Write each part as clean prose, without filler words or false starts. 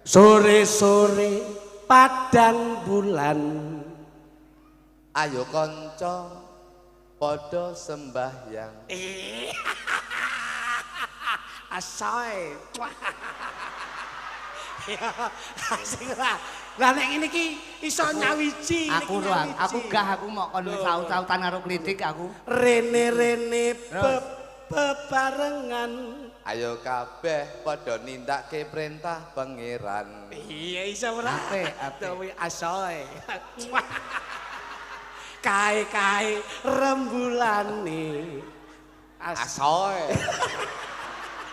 Sore-sore padang bulan. Ayo kanca padha sembahyang. Asoy. Ya, asik lah. Lah nek ngene iki iso nyawiji. Aku gah aku mau kon saut-sautan karo klitik aku. Rene-rene bebarengan. Ayo kabeh padha nindakake perintah pangeran. Iya iso ora? Apik. Asoy. Kae-kae rembulane. Asoy.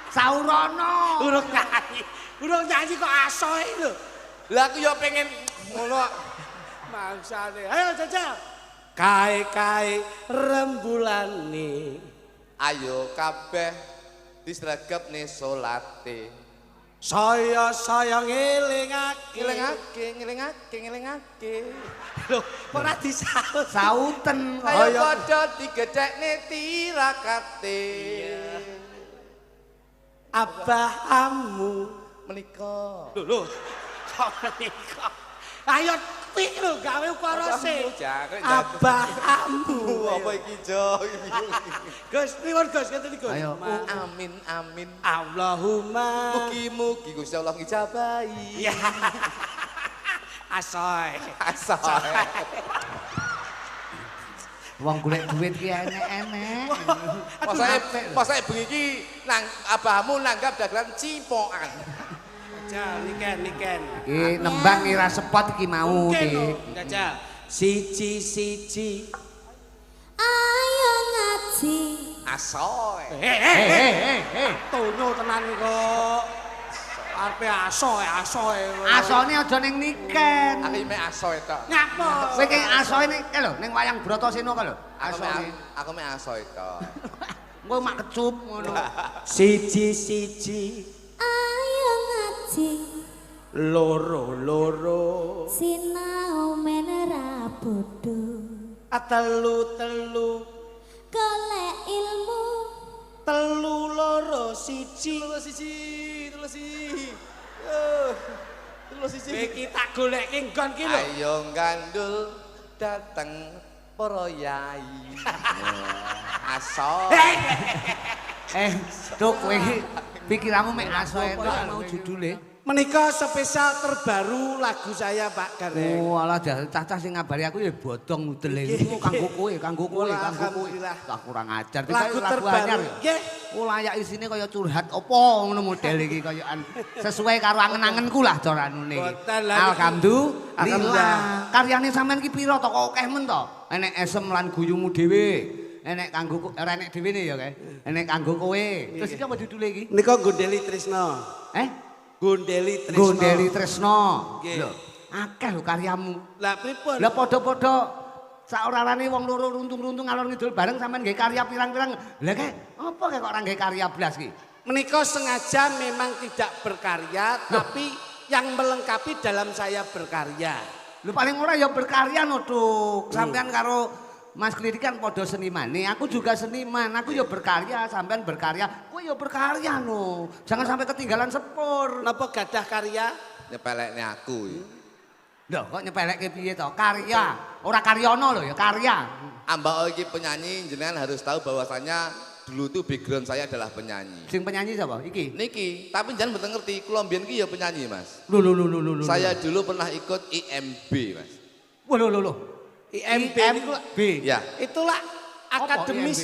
Saurono. Urung nyanyi kok asoy lho. Lah aku yo pengen ngono. Maksane. Ayo jajal. Kae-kae rembulane. Ayo kabeh disregepne salate. Saya ngelingake. Ngelingake. Lho, ora disaut. Sauten kok. Ayo padha digedhekne tirakate. Abahamu Menika. lho kok menika. Ayo pik lho gawe ukara sih. Abahamu. Apa iki Jo? Gus, nuwun Gus, ngeten iki Gus. Ayo. Amin. Allahumma Mugi-mugi Gusti Allah ngijabahi. ya. Asoy. Wong golek duit ki enek-enek. Masake bengi iki nang abahmu nanggap dagelan cipokan. Jajal niken. Iki nembang ira sepot iki mau iki. Jajal. Siji. Ayo ngaji. Asoy. Tono tenan kok. Arepe asoy. Asone aja ning niken. Aku mek asoy tok. Ngapa? Kowe ki asoe ning ning wayang Bratasena ka lho. Asone. Aku mek asoy tok. Engko mak kecup ngono. Siji. Ayo ngaji. Loro. Sinau menera bodho. Telu. Golek ilmu. Telu loro siji. Iki tak goleke nggon ki lho. Ayo gandul dateng para yai. Asoy. Cuk kowe pikiranmu mek asoe tok mau judule. Menika spesial terbaru lagu saya Pak Gareng. Oh alah cah-cah sing ngabari aku ya bodong nudel iki kanggo kowe. Alhamdulillah. Tak kurang ajar. Lagu terbaru. Nggih. Oh layak isine kaya curhat apa ngono model iki kayaan sesuai karo angen-angenku lah carane. Alhamdulillah. Karyane sampean ki pira to kok akeh men to? Enek esem lan guyumu dhewe. Enek kanggo enek dhewe ne ya kae. Enek kanggo kowe. Terus iki apa judule iki? Nika Gondeli Tresno. Gondeli Tresno. Lho, akeh lho karyamu. Lah pripun? Lah padha-padha saorane wong loro runtung-runtung alor ngidul bareng sampean nggih karya pirang-pirang. Lah kek apa kek kok ora nggih karya blas ki? Menika sengaja memang tidak berkarya tapi yang melengkapi dalam saya berkarya. Lho paling ora ya berkarya no Duk. Sampean karo Mas Klidik kan padha senimane, aku juga seniman. Aku ya berkarya, sampean berkarya, kowe ya berkarya no. Jangan sampai ketinggalan sepur. Napa gadah karya? Nyepelekne aku. Lho kok nyepelekke piye to? Karya, ora karyono lho ya karya. Ambak iki penyanyi jenengan harus tahu bahwasanya dulu tuh background saya adalah penyanyi. Sing penyanyi siapa? Iki. Niki, tapi jangan mboten ngerti, kula mbiyen ki ya penyanyi, Mas. Lho. Saya dulu pernah ikut IMB, Mas. Wah lho. IMB Ya. itulah Apa akademi.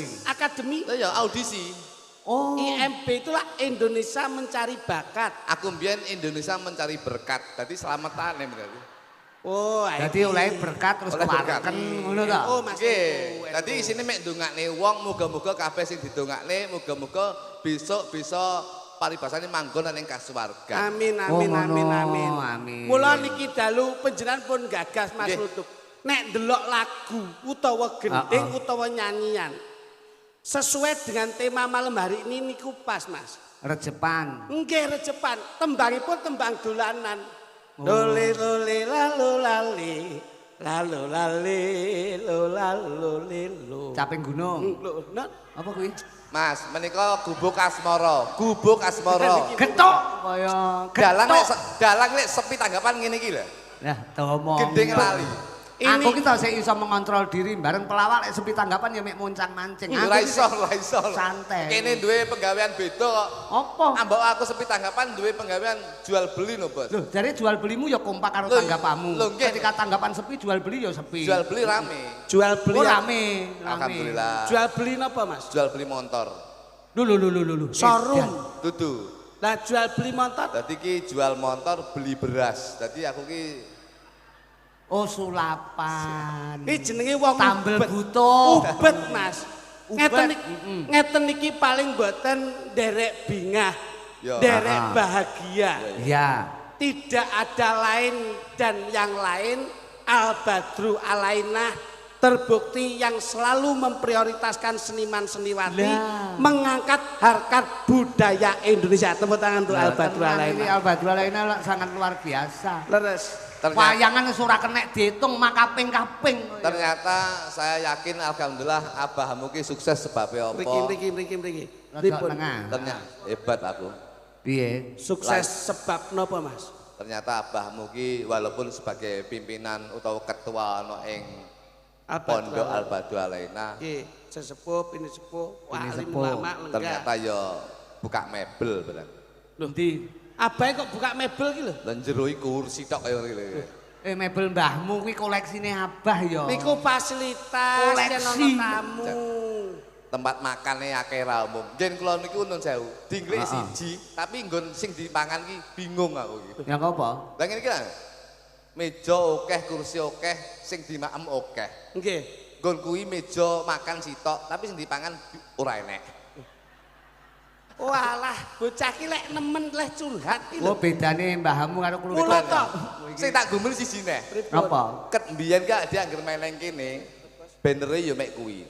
Ya audisi. Oh. IMB itulah Indonesia Mencari Bakat. Aku mbiyen Indonesia mencari berkat. Dadi selamatan berarti. Oh, Jadi oleh berkat terus Oleh berkat. kewarken ngono ta? Oh, Mas. Nggih. Dadi isine mek ndongakne wong, muga-muga kabeh sing didongakne, muga-muga besok bisa paribasane manggon ning kasuwargan. Amin. Amin. Mula niki dalu panjenengan pun gagas Mas Nggih. Lutut. Nek ndelok lagu utawa gending utawa nyanyian sesuai dengan tema malam hari ini niku pas Mas. Rejepan. Nggih rejepan, tembangipun tembang dolanan. Lole lalu lali lo. Caping gunung. Lho, Apa kuwi? Mas, menika gubuk asmara, gubuk asmara. Getok kaya Dalang lek sepi tanggapan ngene iki lho. Lah, domo. Gendeng lali. Aku kita sik iso mengontrol diri bareng pelawak lek sepi tanggapan ya mek moncang-mancing. Ora iso. Santai. Kene duwe penggawean beda kok. Apa? Ambok aku sepi tanggapan duwe penggawean jual beli lho, Bos. Loh, jadi jual belimu ya kompak karo Loh, tanggapanmu. loh, nggih. Ketika tanggapan sepi, jual beli ya sepi. Jual beli rame. Jual beli Oh, rame. Alhamdulillah. Jual beli napa, Mas? Jual beli motor. Lho. Showroom. Dudu. Lah jual beli motor. Dadi ki jual motor beli beras. Dadi aku ki Oh, sulapan. Iki jenenge wong Tambel ubet. butuh. Ubet, Mas. Ubet. Ngeten iki paling mboten derek bingah. Ya. Derek bahagia. Iya. Tidak ada lain dan yang lain Al Badru Alainah terbukti yang selalu memprioritaskan seniman seniwati mengangkat harkat budaya Indonesia. Tepuk tangan untuk Al Badru Alainah. Al Badru Alainah sangat luar biasa. Leres. Wayangan wis ora kenek diitung mak kaping-kaping. ternyata saya yakin alhamdulillah abahmu ki sukses sebabnya apa? Mriki. Rada tengah. Ternyata hebat aku. Piye? Sukses sebab napa, Mas? Ternyata abahmu ki walaupun sebagai pimpinan utawa ketua ana ing Pondok Al Badru Alainah. Nggih, sesepuh, ini sepuh, Ini alim sepuh. ulama lenggah. Ternyata ya buka mebel bener. Lho ndi? Abahe kok buka mebel ki lho. Lan jero iki kursi tok kaya ngene iki. Mebel mbahmu kuwi koleksine Abah ya. Niku fasilitas yen ana Koleksi. tamu. Tempat makannya akeh ra umum. Jen kula niku nun sewu, dinglik siji, tapi nggon sing dipangan ki bingung aku iki. Yang apa? Lah ngene iki lah. Meja akeh, kursi akeh, sing dimakem akeh. Nggih. Nggon kuwi meja makan sitok, tapi sing dipangan ora enek. Walah, bocah ki lek nemen leh curhat ki Oh, lho. bedane mbahmu karo kulo. Kula to. Sing tak gumul siji neh. Apa? Ket mbiyen ka dia anggere meneng kene, banere ya mek kuwi.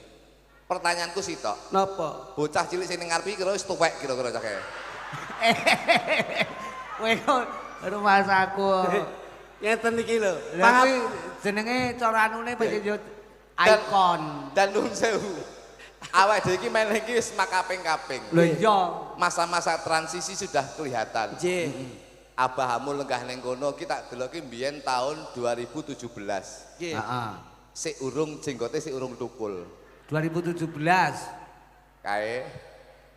Pertanyaanku sitok, Napa? bocah cilik sing ning ngarep iki kira wis tuwek kira-kira cake. Kowe kok rumah saku. Ngeten iki lho. Lah kuwi jenenge cara anune yo ikon. Dan nun sewu. Awak dhewe iki meneng iki wis makaping-kaping. Lho iya. Masa-masa transisi sudah kelihatan. Nggih. Abahmu lenggah ning kono ki tak deloki mbiyen tahun 2017. Nggih. Heeh. Sik urung jenggote sik urung tukul. 2017. Kae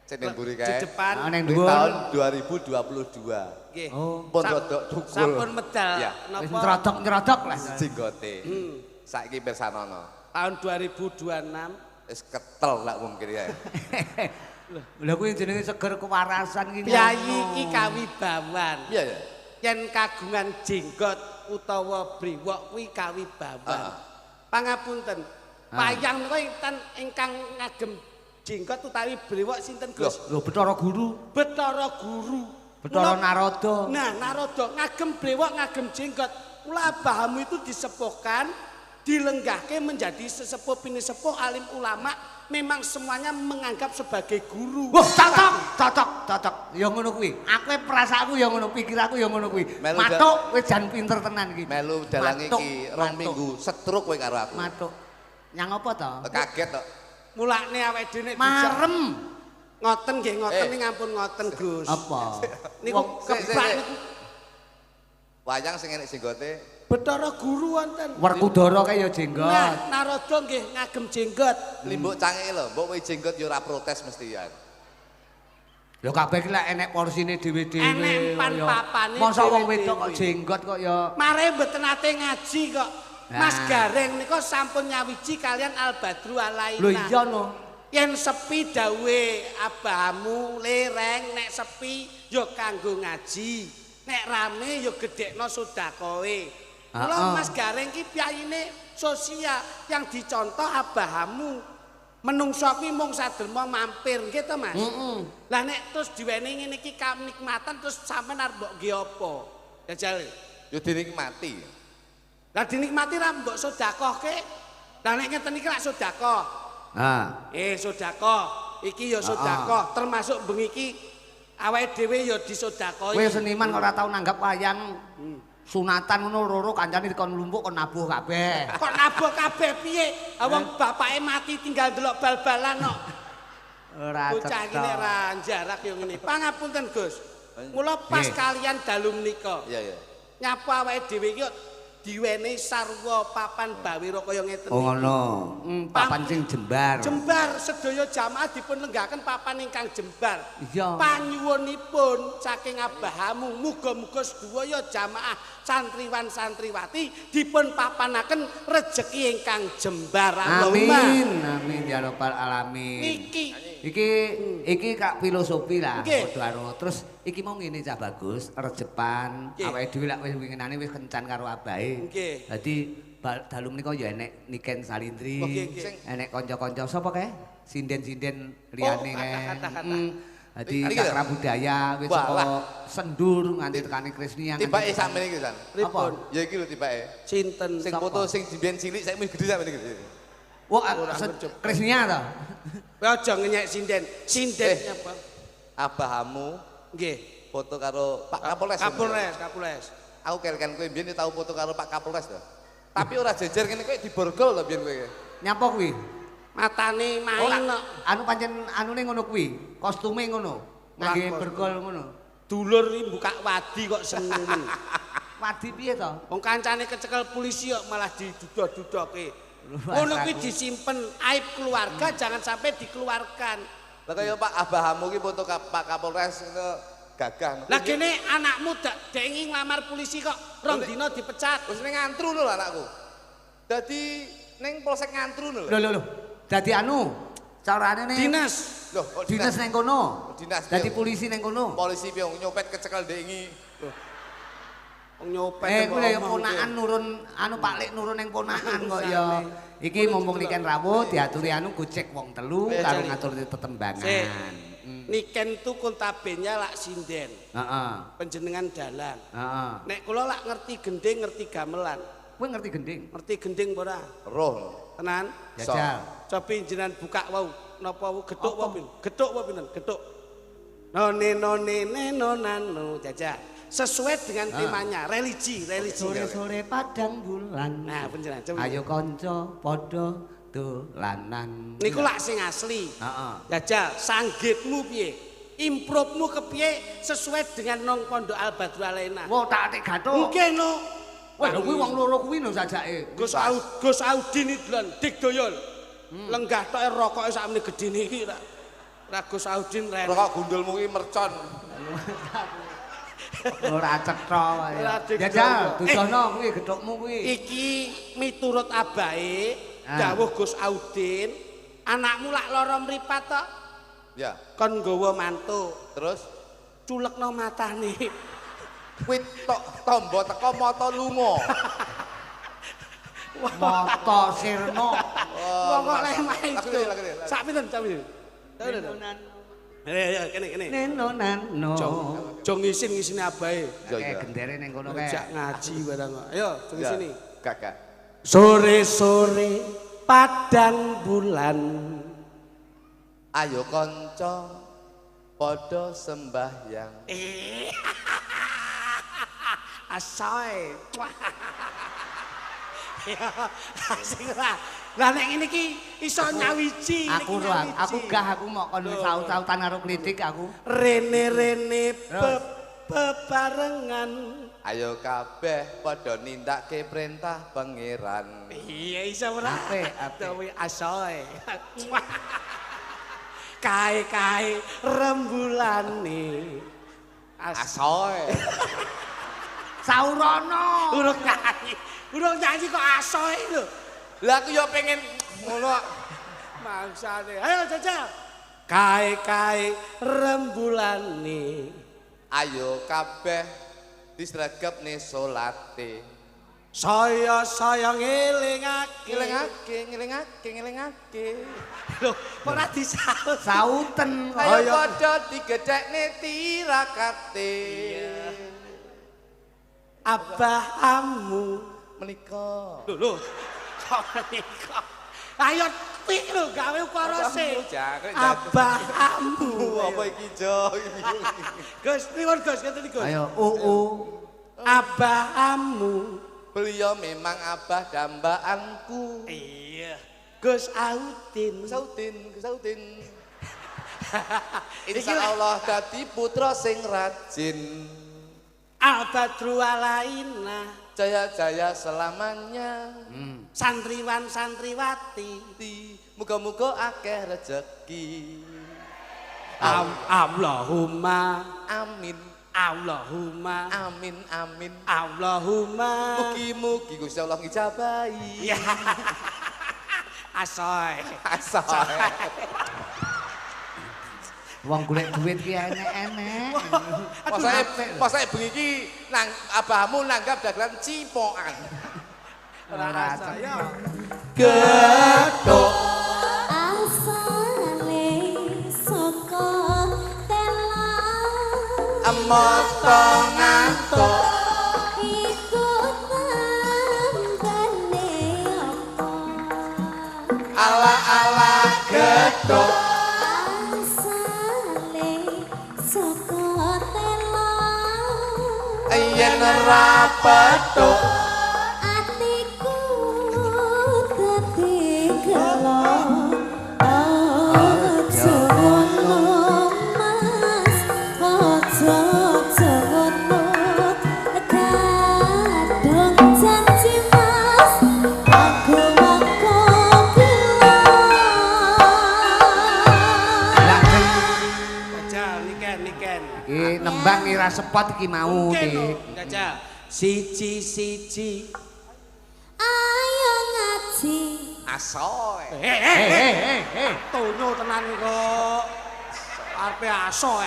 sing ning mburi Di kae. depan. Neng Di dhuwur. tahun 2022. Nggih. Oh. Pun rodok tukul. Sampun medal. Ya. Wis Napa? nyrodok lah. Jenggote. Saiki pirsanono. Tahun 2026. Wis ketel lak mungkin ya. Lha kuwi jenenge seger kewarasan ki. Piyayi iki kawibawan. Iya ya. Yen kagungan jenggot utawa briwok kuwi kawibawan. Pangapunten. Payang niku ingkang ngagem jenggot utawi briwok sinten Gus? Lho Bathara Guru. Bathara Guru. Bathara Narada. Nah, Narada ngagem brewok, ngagem jenggot. Mula abahamu itu disepuhkan, dilenggahke menjadi sesepuh pinisepuh alim ulama, memang semuanya menganggap sebagai guru. Wah, cocok. Ya ngono kuwi. Aku perasaanku ya ngono, pikiranku ya ngono kuwi. Melu Matuk wis jan pinter tenan iki. Melu dalang Matuk, iki 2 matuk. minggu setruk kowe karo aku. Matuk. Yang apa to? Kaget tok. Mulane awake dhewe nek Marem. ngoten nggih, ngoten ning ampun ngoten Gus. Apa? Niku kebak niku Wayang sing enek jenggote Bathara Guru wonten. Werkudara kae ya jenggot. Nah, Narada nggih ngagem jenggot. limbuk cangeke lho, mbok kowe jenggot ya ora protes mestian. Lho kabeh ki lek enek porsine dhewe-dhewe. Enek pan-papane Masa wong dhewe-dhewe. wedok kok jenggot kok ya. Mare mboten nate ngaji kok. Mas Nah. Gareng nika sampun nyawiji kalian Al Badru Alainah. Lho iya no. Yen sepi dawe abahamu lereng nek sepi ya kanggo ngaji. Nek rame ya gedhekno sedakoe. Mula Mas Gareng ki piyayine sosial yang dicontoh abahamu. Menungso kuwi mung saderma mampir nggih to Mas? Lah nek terus diwenehi ngene iki kanikmatan terus sampean arep mbok nggih apa? Jajal. Ya dinikmati. Lah dinikmati ra mbok sedekahke. Lah nek ngeten iki lak sedekah. Sedekah. Iki ya sedekah, termasuk bengi iki awake dhewe ya disedekahi. Kowe seniman kok ora tau nanggap wayang sunatan ngono loro kancane dikon lumpuk kon nabuh kabeh. Kok nabuh kabeh piye? Wong bapake mati tinggal delok bal-balan kok. Ora Bocah iki nek ra jarak yo ngene. Pangapunten, Gus. Mula pas kalian dalu menika. Iya, iya. Nyapa awake dhewe iki diwenehi sarwa papan bawira kaya ngeten Oh iki. ngono. Papan sing jembar. Jembar sedaya jamaah dipun lenggahaken papan ingkang jembar. Iya. Panyuwunipun saking abahamu muga-muga sedaya jamaah santriwan santriwati dipun papanaken rejeki ingkang jembar. Amin. Amin ya rabbal alamin. Iki kak filosofi lah padha karo. Terus iki mau ngene cah bagus, rejepan awake dhewe lak wis winginane wis kencan karo abahe. Dadi dalu menika ya enek Niken Salindri, enek kanca-kanca sapa kae? Sinden-sinden liyane kae. Dadi cakra budaya wis saka Sendur nganti tekane Krisnia. Tibake sakmene iki, San. Pripun? Ya iki lho tibake. Sinten Sing foto sing jimben cilik saiki wis gedhe sakmene iki. Wah, Krisnia to. Kowe aja ngenyek sinden. Sinden apa? Abahamu Nggih. foto karo Pak Kapolres. Kapolres. Aku kelkan kowe mbiyen tau foto karo Pak Kapolres to. Tapi ora jejer ngene kowe diborgol to mbiyen kowe. Nyapa kuwi? Matane main kok. Anu pancen anune ngono kuwi, kostume ngono. Ngangge bergol ngono. Dulur iki buka wadi kok seneng men. Wadi piye to? Wong kancane kecekel polisi kok malah didudoh-dudoke. Ngono kuwi disimpen aib keluarga jangan sampai dikeluarkan. Lah kaya Pak Abahamu ki foto Pak Kapolres itu gagah. Lah kene anakmu dek ingin nglamar polisi kok rong dina dipecat. Wis ning ngantru lho anakku. Dadi ning polsek ngantru lho. Lho. Dadi anu, carane ning Dinas. Loh, dinas ning kono. Dinas. Dadi polisi ning kono. Polisi piye nyopet kecekel ndek iki. Wong nyopet. Kuwi ya ponakan nurun anu Pak Lik nurun ning ponakan kok ya. Iki mumpung Niken rawuh diaturi anu gocek wong telu karo ngatur tetembangan. Niken tu kuntabenya lak sinden. Heeh. Panjenengan dalang. Heeh. Nek kula lak ngerti gending, ngerti gamelan. Kowe ngerti gending? Ngerti gending apa ora? Roh. Tenan? Jajal. Coba jenengan buka wau napa wau gethuk apa pin? Gethuk apa pinten? Gethuk. None nonano jajal. Sesuai dengan temanya, religi. Sore-sore padang bulan. Nah, panjenengan coba. Ayo kanca padha dolanan. Niku lak sing asli. Heeh. Jajal, sanggitmu piye? Improvemu kepiye sesuai dengan nong Pondok Al Badru Alaina. Wah, tak atik gathuk. Mungkin no. Wah, kuwi wong loro kuwi lho sajake. Gus Audin iki dolan dik doyol. Lenggah tok rokoke sakmene gedine iki ra. Ra Gus Audin ren. Rokok gundulmu ki mercon. Ora cetha wae. Jajal, dudono kuwi gethukmu kuwi. Iki miturut abahe dawuh Gus Audin, anakmu lak lara mripat to? Ya. Kon nggawa mantu. Terus Culekno matane. kuwi tok tombo teko mata lunga. Mata sirna. Wong kok leh main. Sak pinten? Ya, kene. Nenonano. Jong ngisin-ngisine abahe. Kayak gendere ning kono kae. Jak ngaji barang kok. Ayo, jong sini. Kakak. Sore-sore padang bulan. Ayo kanca padha sembahyang. Asoy. Ya, asik lah. Lah nek ngene iki iso nyawiji. Aku mau kon saut-sautan karo klitik aku. Rene bebarengan. Ayo kabeh padha nindakke perintah pangeran. Iya iso ora? Apik. Asoy. Kae rembulane. Asoy. Saurono. Urung nyanyi kok asoy lho. Lah aku ya pengen ngono. Mangsane. Ayo jajal. Kae rembulane. Ayo kabeh disregepne salate. Saya ngelingake. Ngelingake. Lho, ora disaut. Sauten kok. Ayo padha digedhekne tirakate. Abahamu Menika. lho kok menika. Ayo tik lho gawe ukara sih. Abahamu. Apa iki Jo? Gus, pripun Gus? Ngeten iki Gus. Ayo Abahamu. Beliau memang abah dambaanku. Iya. Gus Audin. Gus Audin. Insyaallah dadi putra sing rajin. Al-Badru alaina. Jaya-jaya selamanya. Santriwan santriwati. Muga-muga akeh rezeki. Allahumma Amin. Allahumma Amin amin. Allahumma Mugi-mugi Gusti Allah ngijabahi. ya asoy Asoy. Wong golek duit ki enek-enek. Pasake bengi iki nang abahmu nanggap dagelan cipokan. ora saya Gedhok Asale saka tela emoto ngantuk iku tambane apa ala-ala gedhok Asale saka tela yen ora petuk atiku dadi gelo aja ngono mas aja ngono kadang janji mas aku mangko Lah Jajal niken iki nembang ira sepot iki mau iki. Jajal siji ayo ngaji asoy. Tono tenan kok arepe asoy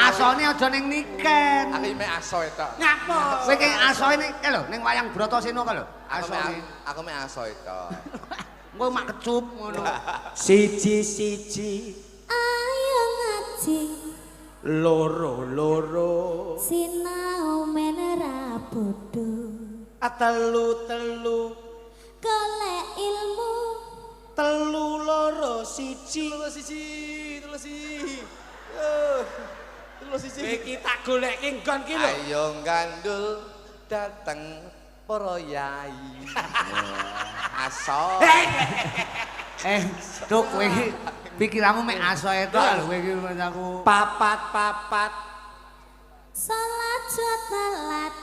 Asone aja ning niken. Aku mek asoy tok. ngapa Kowe ki asoe ning lho ning wayang Bratasena ka lho. Asone. Aku mek asoy tok. Engko mak kecup ngono. siji ayo ngaji loro sinau menera bodho telu golek ilmu telu loro siji iki tak goleke nggon ki lho Ayo gandul dateng para yai. Asoy. Cuk kowe iki pikiranmu mek asoe tok lho kowe iki aku. papat salat talat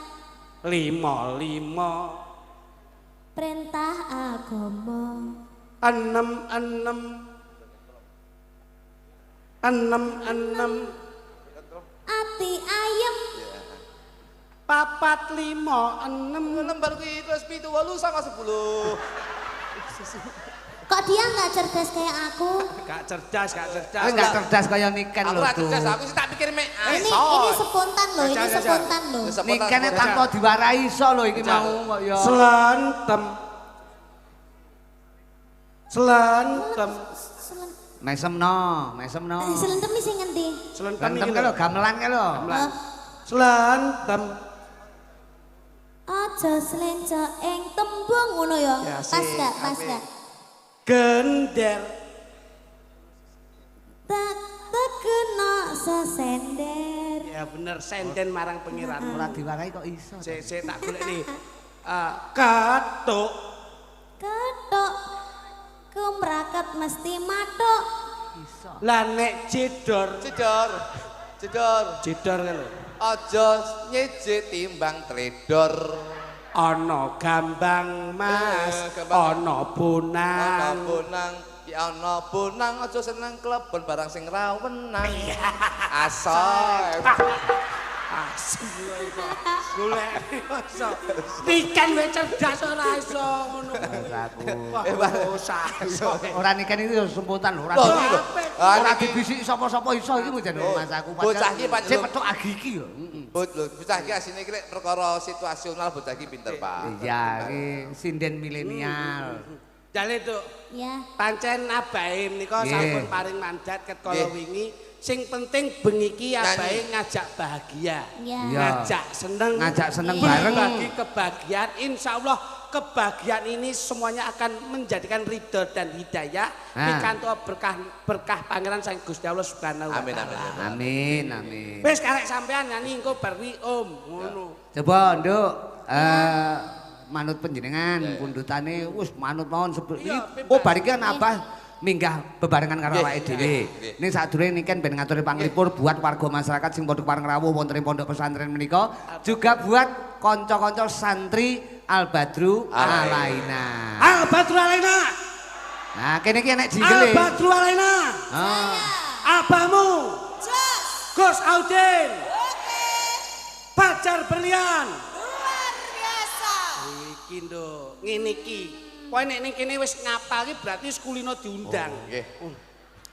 5 perintah agama 6 ati ayem 4 5 6 Lembar kuwi terus 7 8 sama 10. kok dia nggak cerdas kayak aku gak cerdas Kowe enggak cerdas kaya niken Aku lho ora tuh. cerdas, aku sih tak pikir mek ini asoy. spontan loh ini Jajal. spontan loh Nikene tanpa diwarai iso lho iki mau kok ya. Selentem Mesemno. selentem sing ngendi Selentem Gantem iki ka lho, lho. gamelan ka lho. Oh, Selentem. aja slenco ing tembung ngono ya Ya, pas sih, gak apik. gak tak tekeno sesender Ya bener senden marang pengiran. Ora diwarai kok iso. Sik tak golek nih. Katuk ketok kumraket mesti matuk Iso. lah nek jedor Jedor. kan lho. Aja nyeje timbang tledor. Ana gambang Mas, Gambang. ana bonang. Ana bonang aja seneng klebon barang sing ra wenang. Asoy. Asem lho iku. Golek iso. Niken wae cerdas ora iso ngono. Aku. Usah iso. Ora niken iki yo spontan lho, ora. Loh, iki lho. Ora dibisiki sapa-sapa iso iki mung jane Mas aku. Bocah iki pancen sing petuk agiki yo. Bocah iki asine iki lek perkara situasional bocah iki pinter, Pak. Iya, iki sinden milenial. Jale Tuk, ya pancen abahe menika Nggih. sampun paring mandat ket kala Nggih. wingi. Sing penting bengi iki Nyanyi. abahe ngajak bahagia. ya Iya. Ngajak seneng bareng. bagi kebahagiaan. Insyaallah kebahagiaan ini semuanya akan menjadikan ridho dan hidayah pikantuk berkah pangeran sang Gusti Allah Subhanahu wa Amin, taala. amin, Amin. Wis karek sampean nyanyi engko bari Om ngono. Coba Nduk, manut panjenengan pundutane wis manut mawon Iya, oh bar iki kan minggah bebarengan karo awake dhewe. Ning sadurunge niken ben ngaturi panglipur buat warga masyarakat sing padha pareng rawuh wonten ing pondok pesantren menika, juga buat kanca-kanca santri Al Badru Alaina. Al Badru Alaina. Nah, kene iki enek jingle. Al Badru Alaina. Abahmu. Gus Audin. Oke. Pacar berlian. Luar biasa. Iki nduk, ngene iki. Kowe nek ning kene wis ngapal iki berarti sekulino diundang. Nggih.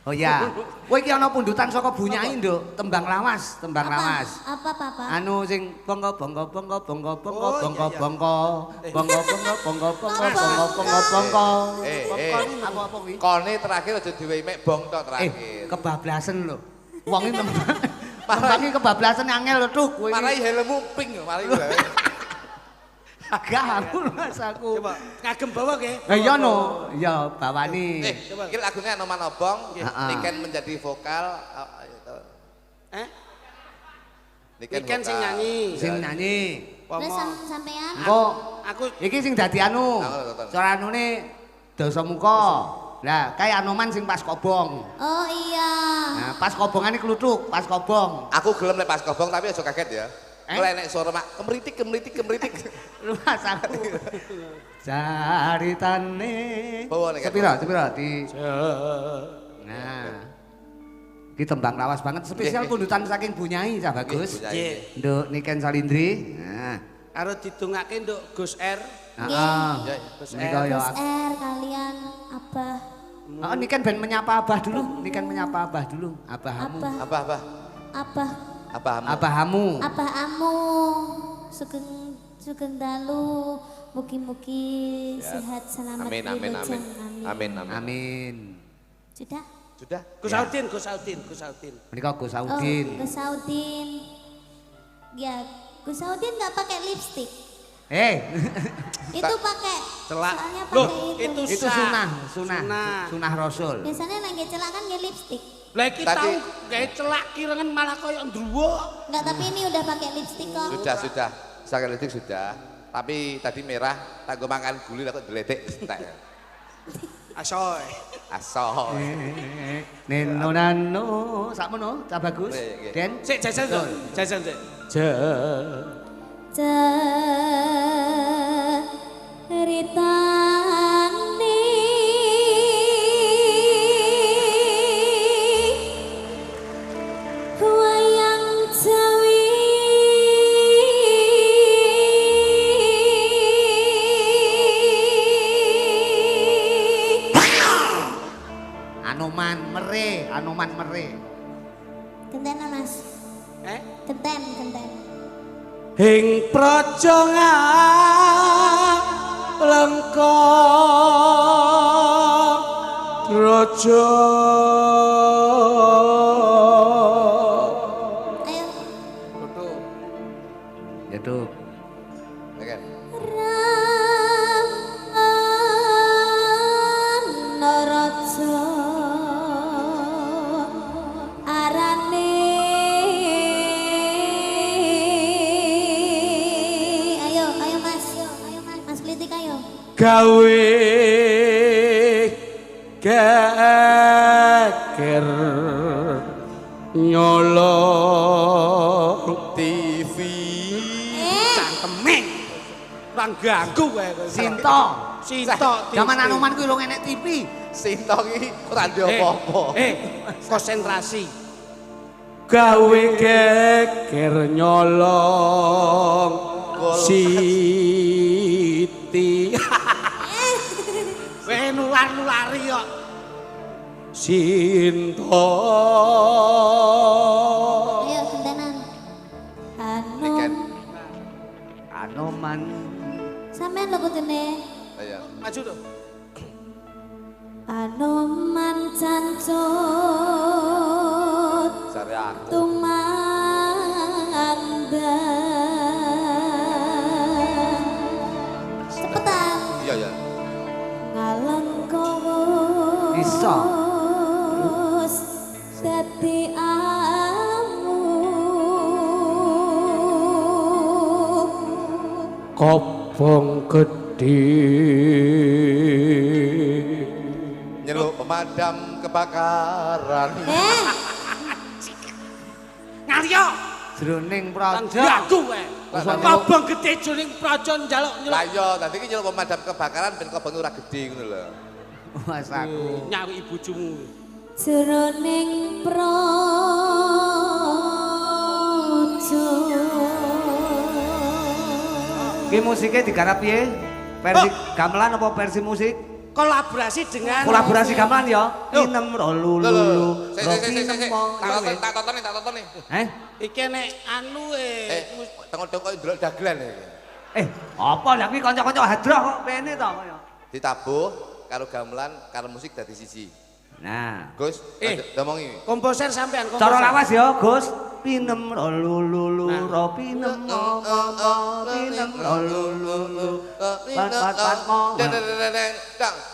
Oh ya. Kowe iki ana pundutan saka Bunyai, Nduk, tembang lawas, tembang lawas. Apa Papa? Anu sing bongko bongko bongko bongko bongko bongko bongko bongko bongko bongko bongko bongko bongko bongko. Apa kuwi? Kone terakhir aja diwehi mek bong tok terakhir. Kebablasan lho. Wong iki tembangi kebablasan angel lho Tuk. Marai helmmu pink mari wae. Agak aku Mas aku. Coba ngagem bawa ke? Iya no, iya bawani. Iki lagune Anoman Obong, Niken menjadi vokal. Niken sing nyanyi. Sing nyanyi. Terus sampean? Engko Aku iki sing dadi anu. Cara anune Dasa Muka. Lah, kae Anoman sing pas kobong. Oh iya. Nah, pas kobongane kluthuk, pas kobong. Aku gelem nek pas kobong tapi aja kaget ya. Klenek suara mak kemritik. Luas aku. Caritane. Bawa nek. Sepira di. Nah. Iki tembang lawas banget spesial pundutan saking Bunyai cah bagus. nggih. Nduk Niken Salindri. Nah. Karo didongake nduk Gus R. Heeh. Gus Nika ya. R kalian Abah. Oh, Niken ben menyapa Abah dulu. Niken menyapa Abah dulu. Abahamu. Abahamu. Abah Amu. Sugeng dalu. Mugi-mugi sehat selamat. Amin. Sudah? Gus Audin. Menika Gus Audin. Gus Audin. Ya, Gus Audin nggak pakai lipstik. Itu pakai. Celak. Soalnya Loh, pakai itu Itu sunah Rasul. biasanya nang celak kan ya lipstik. Lah iki tau gawe celak kirengan malah koyo ndruwo. Enggak, tapi ini udah pakai lipstik kok. Sudah. Sakit listrik sudah. Tapi tadi merah, tak gue makan guli aku deletek. Asoy. Neno nano, sakmono, cah bagus. Den, Sik jajan sik. Ceritane wayang Jawi Anoman mere. Genten Mas. Genten. Hing praja ngalengka raja. Ayo. Ya tuh. Gawe geger nyolong TV cangkeme orang ganggu kowe Sinto. Zaman Anoman kuwi lho enek TV. Sinto iki ora ndek apa-apa. Konsentrasi. Gawe geger nyolong Siti. Weh nular-nulari kok. Sinto. Ayo gentenan. Anoman. Sampeyan lho kudune. Ayo. Maju tuh. Anoman cancut. Sare aku. Tumandang. Cepetan. Iya. Ngalengkowo. Bisa. Dadi amu. Kobong gedhe. Nyeluk pemadam kebakaran. Ngaryo. Jroning Nang praja. dagu kowe. Kobong gede jroning praja njaluk nyeluk. Lah iya, dadi iki nyeluk pemadam kebakaran ben kobonge ora gedhe ngono lho. Mas aku. Nyawi bojomu. Jroning praja. Ki musiknya digarap piye? Versi gamelan apa versi musik? Kolaborasi dengan Kolaborasi gamelan ya. Inem rolulu. Tak tonton nih. Iki nek anu Tengok-tengok kok ndelok dagelan iki. Apa lah kuwi kanca-kanca hadroh kok pene to kaya. Ditabuh karo gamelan karo musik dadi siji. Nah, Gus, ngomongi. komposer sampean komposer. cara lawas ya, Gus. Pinem rolulu ro pinem pinem rolulu. Pat mo. Dang,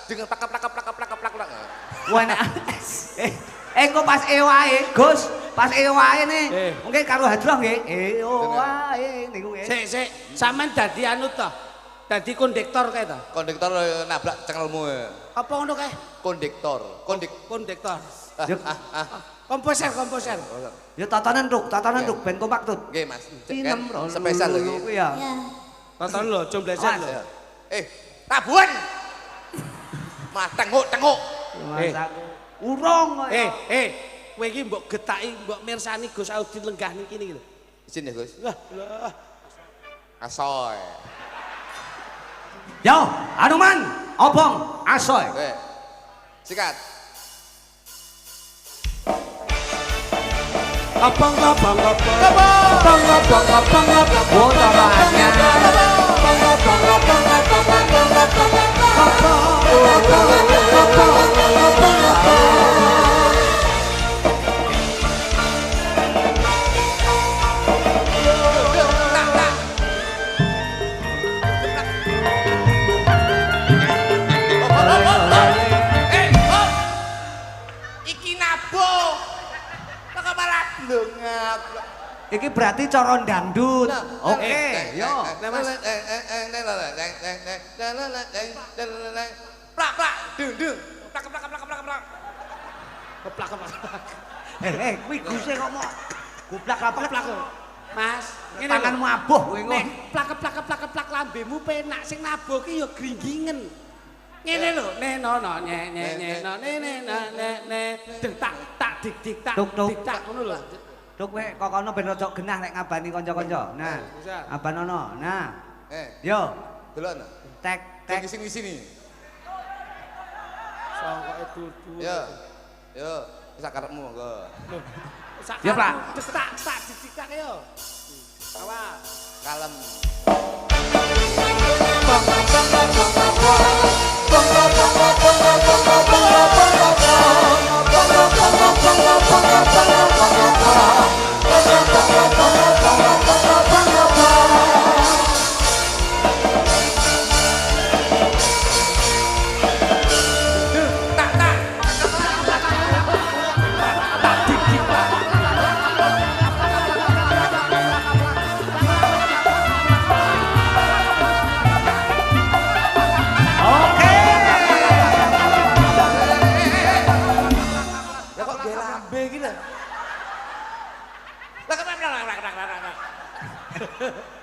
dengan plak. Wah nek engko pas wae, Gus. Pas wae nih. Mungkin karo hadroh nggih. Wae niku nggih. Sik, sampean dadi anu to. Dadi kondektor kae to. Kondektor nabrak cengelmu. Apa ngono kae? Kondektor. Kondektor. Komposer. Ya tatanan ruk ben kompak tut. Nggih, Mas. Pinem rolulu. Spesial lho iki. Ya. Ya. Tonton lho, aja mbleset lho. Tabuhan. Mas tengok. Mas aku. Urung kok. Kowe iki mbok getaki, mbok mirsani Gus Audi lenggah niki lho. Izin ya, Gus. Lah. Asoy. Yo, Anuman, obong, asoy. Sikat. Abang. Oh, caranya. Iki nabuh. Kok malah blengap. Iki berarti cara dangdut. Oke, yo. Plak, dung. Plak. Keplak. Kuwi guse kok mau guplak-guplak. Mas, ngene Tanganmu abuh kowe nek ngono. plak lambemu penak sing nabuh ki ya gringgingen. Ngene lho, nenono tak dik tak ngono lho. Duk kowe kok kono ben ojo genah nek ngabani kanca-kanca. Nah, abanono. Nah. Yo, Delon. tek. Di sini. Sangkoke dudu. Yo, sak karepmu monggo. Ya, Pak. Tak dik yo. Awas. Kalem.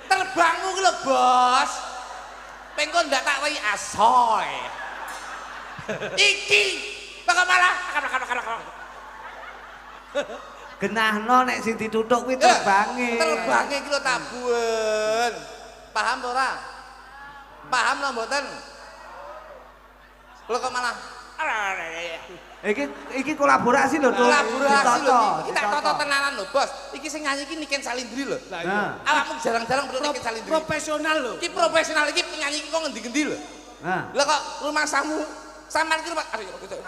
Terbangmu ki lho, Bos. Pengko ndak tak wehi asoy. Iki kok malah Genahno nek sing dituthuk kuwi terbange. Terbange ki lho tabuhan. Paham ora? Paham lho mboten? Lho kok malah Iki kolaborasi lho, Tuk. kolaborasi lho. Kita toto tenanan lho, Bos. Iki sing nyanyi iki Niken Salindri lho. Nah. Awakmu jarang-jarang perlu Niken Salindri. Profesional lho. Iki profesional iki penyanyi iki kok ngendi-ngendi lho. Nah. Lah kok rumah samu sampean iki rumah aduh gitu.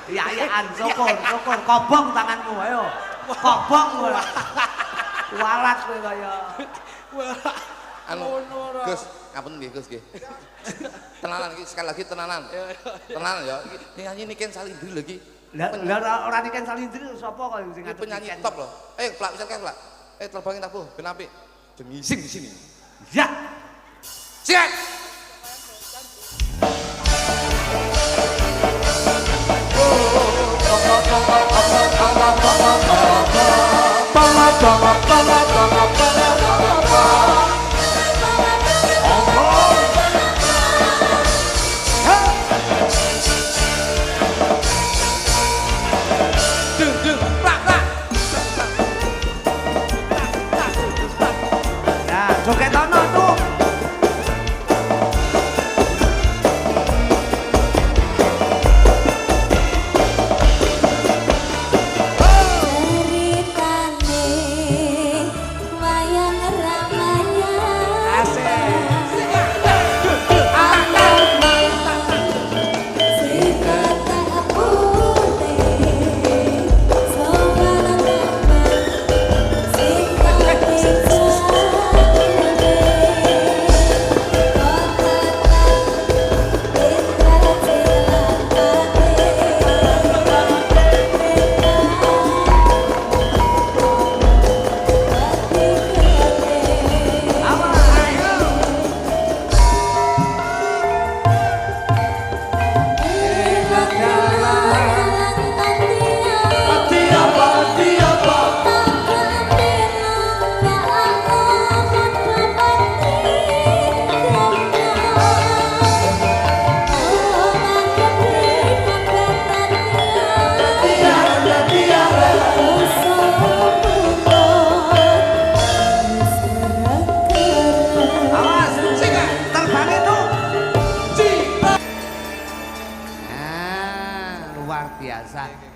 Ya-yaan syukur. Kobong tanganmu ayo. Kobong kowe. Walat kowe kaya. Anu, Gus, ngapunten nggih, Gus nggih. Tenanan iki sekali lagi tenanan. Tenanan ya. Iki nyanyi Niken Salindri lho iki. Lah ora Niken Salindri sapa kok sing Iki penyanyi top loh. Plak bisa kan, Plak. Terbangin tabuh, ben apik. Jengising di sini. Ya. Siap. Nah, joget ono tuh. Ceritane wayang Ramayana. Sing kata putih, sowan teman, sing kata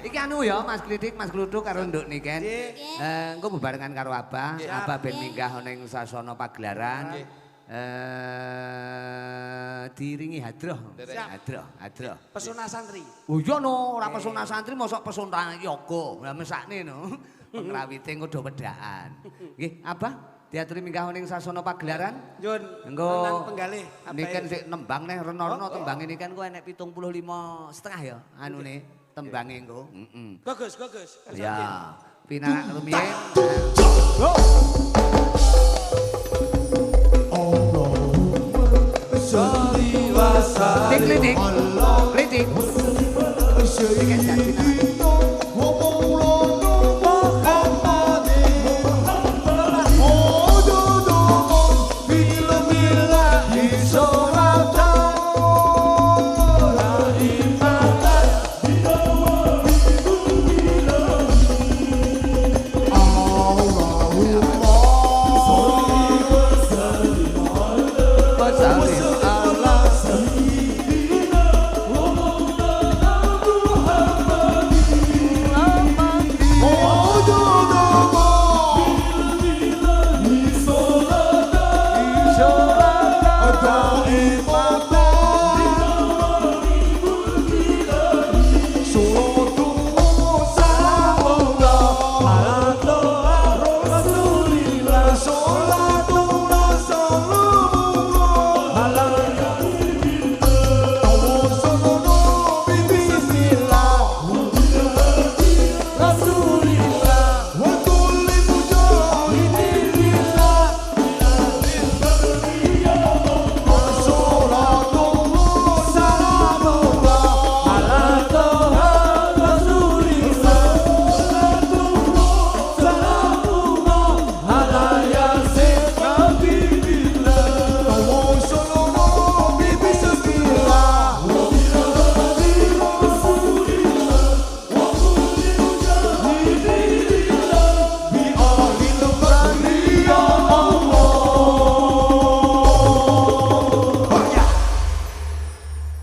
Iki anu ya Mas Klidik, Mas Gluduk karo Nduk Niken. Engko bebarengan karo Abah, Abah ben minggah ning sasana pagelaran. Diiringi hadroh. Hadroh. Pesona santri. Oh iya no, ora pesona santri mosok pesona yoga. Lah mesakne no. Pengrawite engko do wedaan. Nggih, Abah diaturi minggah ning sasana pagelaran. Nyun. Engko Tenang penggalih. niken sik nembang neh rena-rena tembange niken ku enek 75,5 ya anune tembange engko. Bagus. Ya, pinarak rumiyin. Klidik. Niken janji pinarak.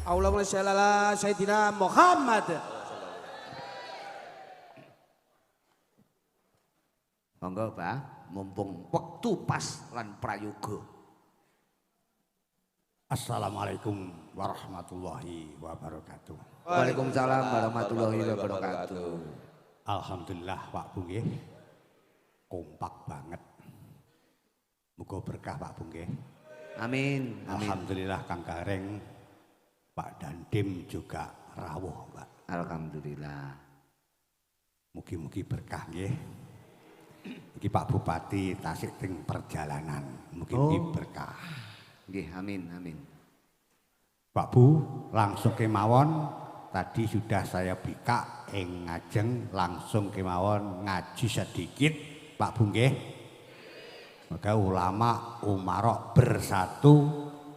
Allahumma Sayyidina Muhammad. Monggo, Pak, mumpung wektu pas lan prayoga. Assalamualaikum warahmatullahi wabarakatuh. Waalaikumsalam warahmatullahi wabarakatuh. Alhamdulillah Pak Bu nggih. Kompak banget. Muga berkah Pak Bu nggih. Amin. Alhamdulillah Kang Gareng, Pak Dandim juga rawuh, Pak. Alhamdulillah. Mugi-mugi berkah nggih. Iki Pak Bupati tasik teng perjalanan. Mugi-mugi berkah. Nggih, amin. Pak Bu, langsung kemawon tadi sudah saya bika ngajeng langsung kemawon ngaji sedikit Pak Bu nggih. Maka ulama umarok bersatu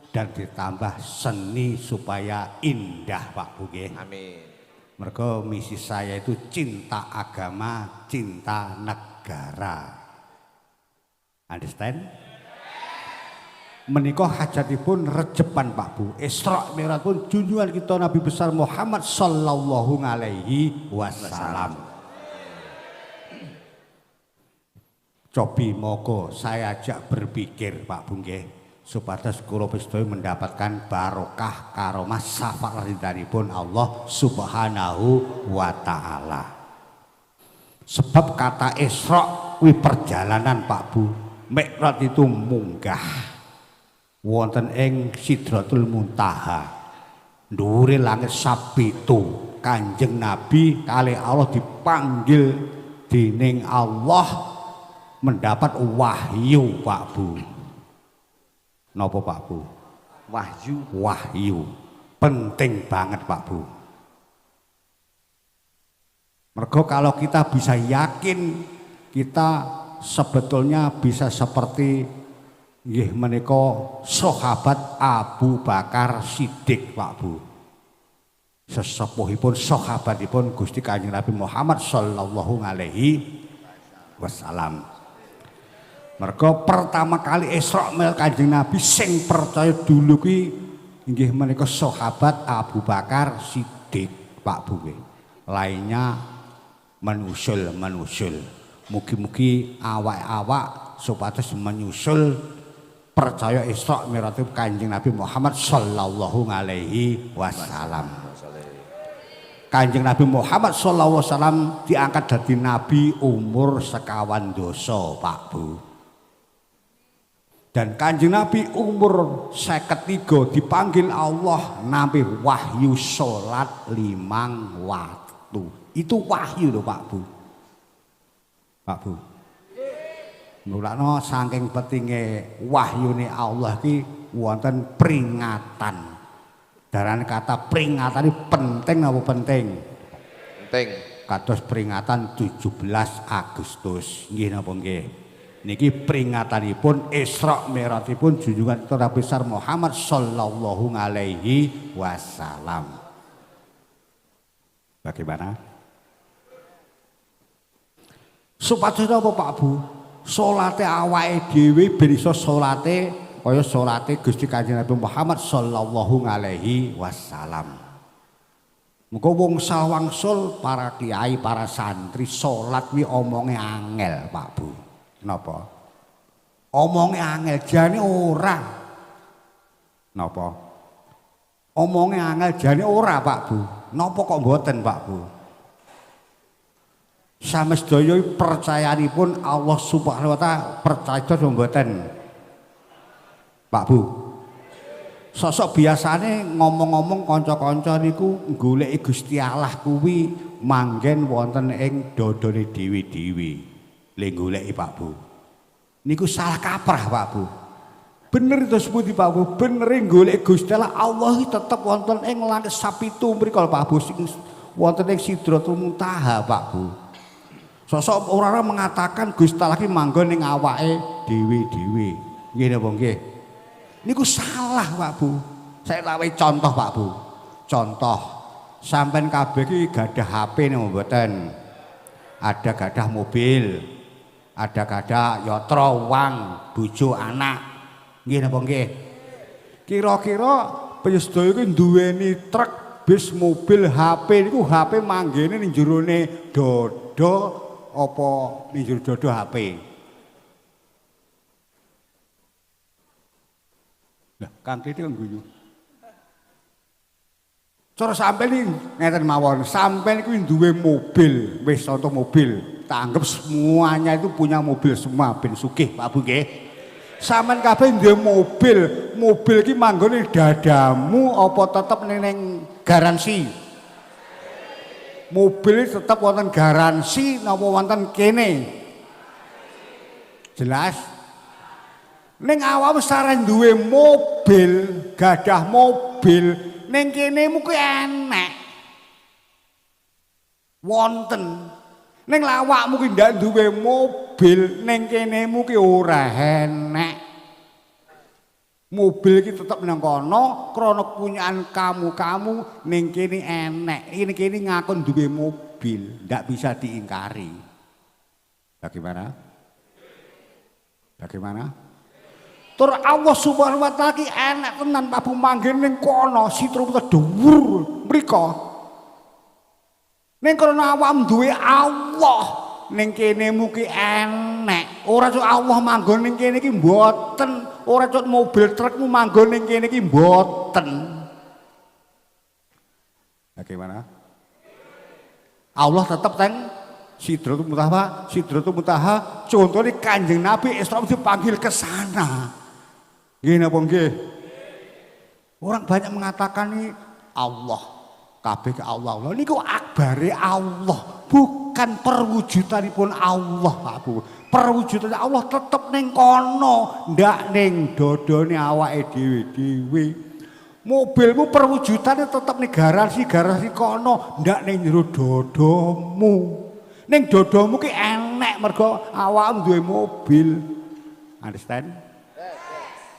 dan ditambah seni supaya indah Pak Bu nggih. Amin. Mergo misi saya itu cinta agama, cinta negara. Understand? Menika hajatipun rejepan Pak Bu. Isra Mi'raj pun junjungan kita Nabi besar Muhammad sallallahu alaihi wasallam. Cobi moko saya ajak berpikir Pak Bu nggih supados kula sedaya mendapatkan barokah karomah syafaat ridhanipun Allah Subhanahu wa taala. Sebab kata Isra kuwi perjalanan Pak Bu. Mi'raj itu munggah wonten ing Sidratul Muntaha. Dhuwure langit sapitu Kanjeng Nabi kali Allah dipanggil dening Allah mendapat wahyu Pak Bu. Napa Pak Bu? Wahyu. Wahyu. Penting banget Pak Bu. Mergo kalau kita bisa yakin kita sebetulnya bisa seperti nggih menika sahabat Abu Bakar Siddiq Pak Bu. Sesepuhipun sahabatipun Gusti Kanjeng Nabi Muhammad sallallahu alaihi wasallam. Mergo pertama kali Isra Mi'raj Kanjeng Nabi sing percaya dulu kuwi nggih menika sahabat Abu Bakar Siddiq Pak Bu nggih. Lainnya menusul. Mugi-mugi awak-awak supados menyusul percaya Isra Mi'raj Kanjeng Nabi Muhammad sallallahu alaihi wasallam. Kanjeng Nabi Muhammad sallallahu alaihi wasallam diangkat dadi nabi umur 50 doso Pak Bu. Dan Kanjeng Nabi umur 53 dipanggil Allah nampi wahyu salat 5 waktu. Itu wahyu lho Pak Bu. Pak Bu. Mulane saking pentinge wahyune Allah ki wonten peringatan. Darane kata peringatan ini penting apa penting? Penting. Kados peringatan 17 Agustus. Nggih napa nggih? Niki peringatanipun Isra Mi'rajipun junjungan kita Nabi besar Muhammad sallallahu alaihi wasallam. Bagaimana? Supados napa Pak Bu? Salate awake dhewe ben iso salate kaya salate Gusti Kanjeng Nabi Muhammad sallallahu alaihi wasallam. Muga wong sawangsul para kiai, para santri salat kuwi omonge angel, Pak Bu. Napa? Omonge angel jane ora. Napa? Omonge angel jane ora, Pak Bu. Napa kok mboten, Pak Bu? Samestaya percayanipun Allah Subhanahu wa taala percaya mboten Pak Bu. Sosok biasane ngomong-ngomong kanca-kanca niku goleki Gusti Allah kuwi manggen wonten ing dodone dewi-dewi. Le goleki Pak Bu. Niku salah kaprah Pak Bu. Bener itu sepundi Pak Bu, bener goleki Gusti Allah iki tetep wonten ing langit sapitu mriku Pak Bu sing wonten ing Sidratul Muntaha Pak Bu. Sosok orang-orang mengatakan Gusti Allah ki manggon ning awake dhewe-dhewe. Nggih napa nggih? Niku salah Pak Bu. Saya tawahi contoh Pak Bu. Contoh. Sampeyan kabeh ki gadah HP napa mboten? Ada gadah mobil. Ada gadah yatra uang, bojo anak. Nggih napa nggih? Kira-kira panjenengan iki duweni truk, bis, mobil, HP niku HP manggene ning jerone dada apa minjur dodo HP. Lah, Kang Titi kan guyu. Cara sampeyan iki ngeten mawon, sampeyan kuwi duwe mobil, wis contoh mobil, tak anggap semuanya itu punya mobil semua ben sugih Pak Bu nggih. Sampeyan kabeh duwe mobil, mobil iki manggone dadamu apa tetep ning garansi? Mobil tetap wonten garansi napa wonten kene? Jelas? Ning awakmu sareng duwe mobil, gadah mobil, ning kene mu kuwi enek. Wonten. Ning awakmu ki ndak duwe mobil, ning kenemu ki ora enek. Mobil iki tetep nang kono krana punyaan kamu ning kene enek. Ini kene ngakon duwe mobil, ndak bisa diingkari. Bagaimana? Bagaimana? Tur Allah Subhanahu wa taala ki enek tenan Pak Bu manggen ning kono Sitra dhuwur mriko. Ning krana awakmu duwe Allah, ning kene mugi enek. Ora cuk Allah manggon ning kene iki mboten. Ora cuk mobil trukmu manggon ning kene iki mboten. Bagaimana? Allah tetap teng Sidratul Muntaha, Sidratul Muntaha. Contohnya Kanjeng Nabi Isra dipanggil ke sana. Nggih napa nggih? Orang banyak mengatakan ini Allah, kabeh ke Allah. Allah niku akbare Allah, bukan perwujudanipun Allah, Pak Bu. Perwujudan Allah tetep ning kono, ndak ning dodone awake dhewe-dhewe. Mobilmu perwujudannya tetep ning garasi kono, ndak ning jero dodomu. Ning dodomu ki enek mergo awakmu duwe mobil. Understand?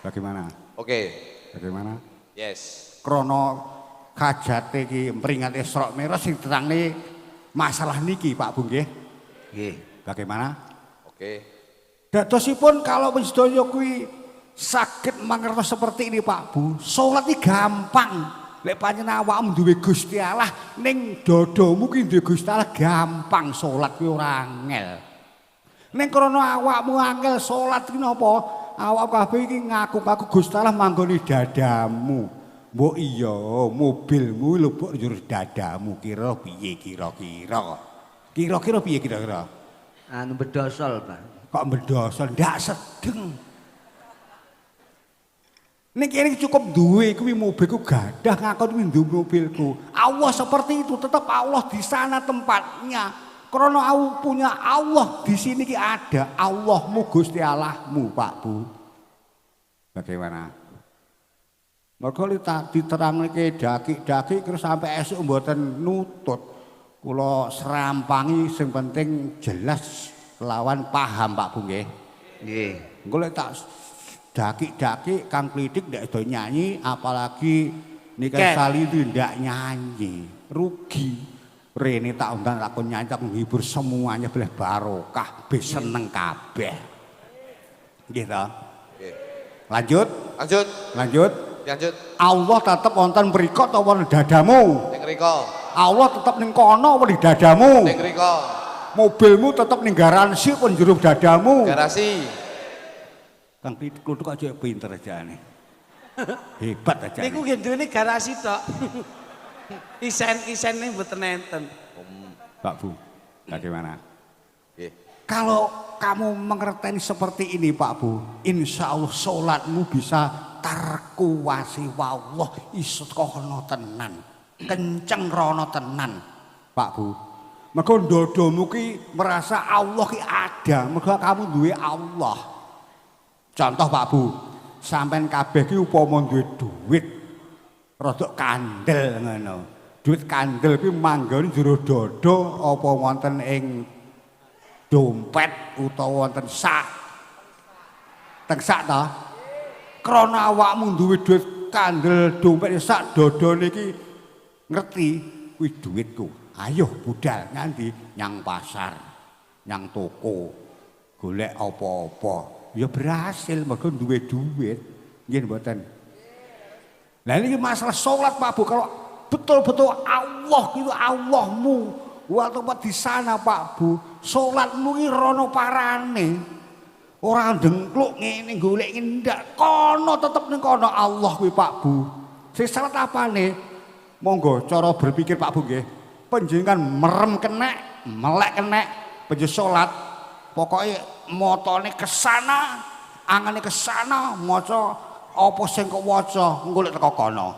Bagaimana? Oke. Bagaimana? Yes. Krana kajate iki mringati Isra Mi'raj sing terangne masalah niki Pak Bu nggih. Nggih. Bagaimana? Oke. Dadosipun kalau sedaya kuwi saged mangertos seperti ini Pak Bu, salat iki gampang. Lek panjenengan awakmu duwe Gusti Allah ning dodomu ki duwe Gusti Allah gampang salat kuwi ora angel. Ning krana awakmu angel salat ki napa? Awak kabeh iki ngaku-ngaku Gusti Allah manggoni dadamu. Mbok iya, mobilmu lho mbok njur dadamu kira piye kira-kira. Kira-kira piye kira-kira? Anu bedosol, Pak. Kok bedosol ndak sedeng. Nek ini cukup duwe kuwi mobilku gadah ngakon kuwi duwe mobilku. Allah seperti itu, tetap Allah di sana tempatnya. Karena aku punya Allah di sini ki ada Allahmu Gusti Allahmu Pak Bu. Bagaimana? Mergo diterangne daki-daki terus sampai esuk mboten nutut. Kula serampangi sing penting jelas lawan paham Pak Bu nggih. Nggih. Engko lek tak daki-daki Kang Klidik ndak do nyanyi apalagi Nika Sali itu ndak nyanyi. Rugi. Rene tak undang lakon nyanyi tak menghibur semuanya boleh barokah, be seneng kabeh. Nggih ta? Nggih. Lanjut. Allah tetep wonten mriko ta wonten dadamu? Ning mriko. Allah tetep ning kono apa di dadamu? Ning mriko. Mobilmu tetep ning garansi apa njero dadamu? Garasi. Kang Kluthuk aja pinter ajane. Hebat aja. Niku nggih duweni garasi tok. Isen-isene mboten enten. Pak Bu, bagaimana? Nggih. Kalau kamu mengerti seperti ini Pak Bu, insya Allah sholatmu bisa terkuasi wallah isut kono tenan, kenceng rono tenan Pak Bu. Mergo ndodomu ki merasa Allah ki ada, mergo kamu duwe Allah. Contoh Pak Bu, sampean kabeh ki upama duwe duit rodok kandel ngono. Duit kandel kuwi manggon jero dodo apa wonten ing dompet utawa wonten sak. Teng sak ta? Krana awakmu duwe duit kandel dompet sak dodone iki ngerti kuwi duitku. Ayo budal nganti nyang pasar, nyang toko, golek apa-apa. Ya berhasil mergo duwe duit. Nggih mboten? Lah ini masalah sholat Pak Bu, kalau betul-betul Allah itu Allahmu waktu di sana Pak Bu, sholatmu ini rono parane orang dengkluk ngene golek ndak kono tetep ning kono Allah kuwi Pak Bu. Sing salat apane? Monggo cara berpikir Pak Bu nggih. Panjenengan merem kenek, melek kenek, penjen sholat pokoknya motone kesana, angane kesana, maca apa sing kok waca golek teko kono.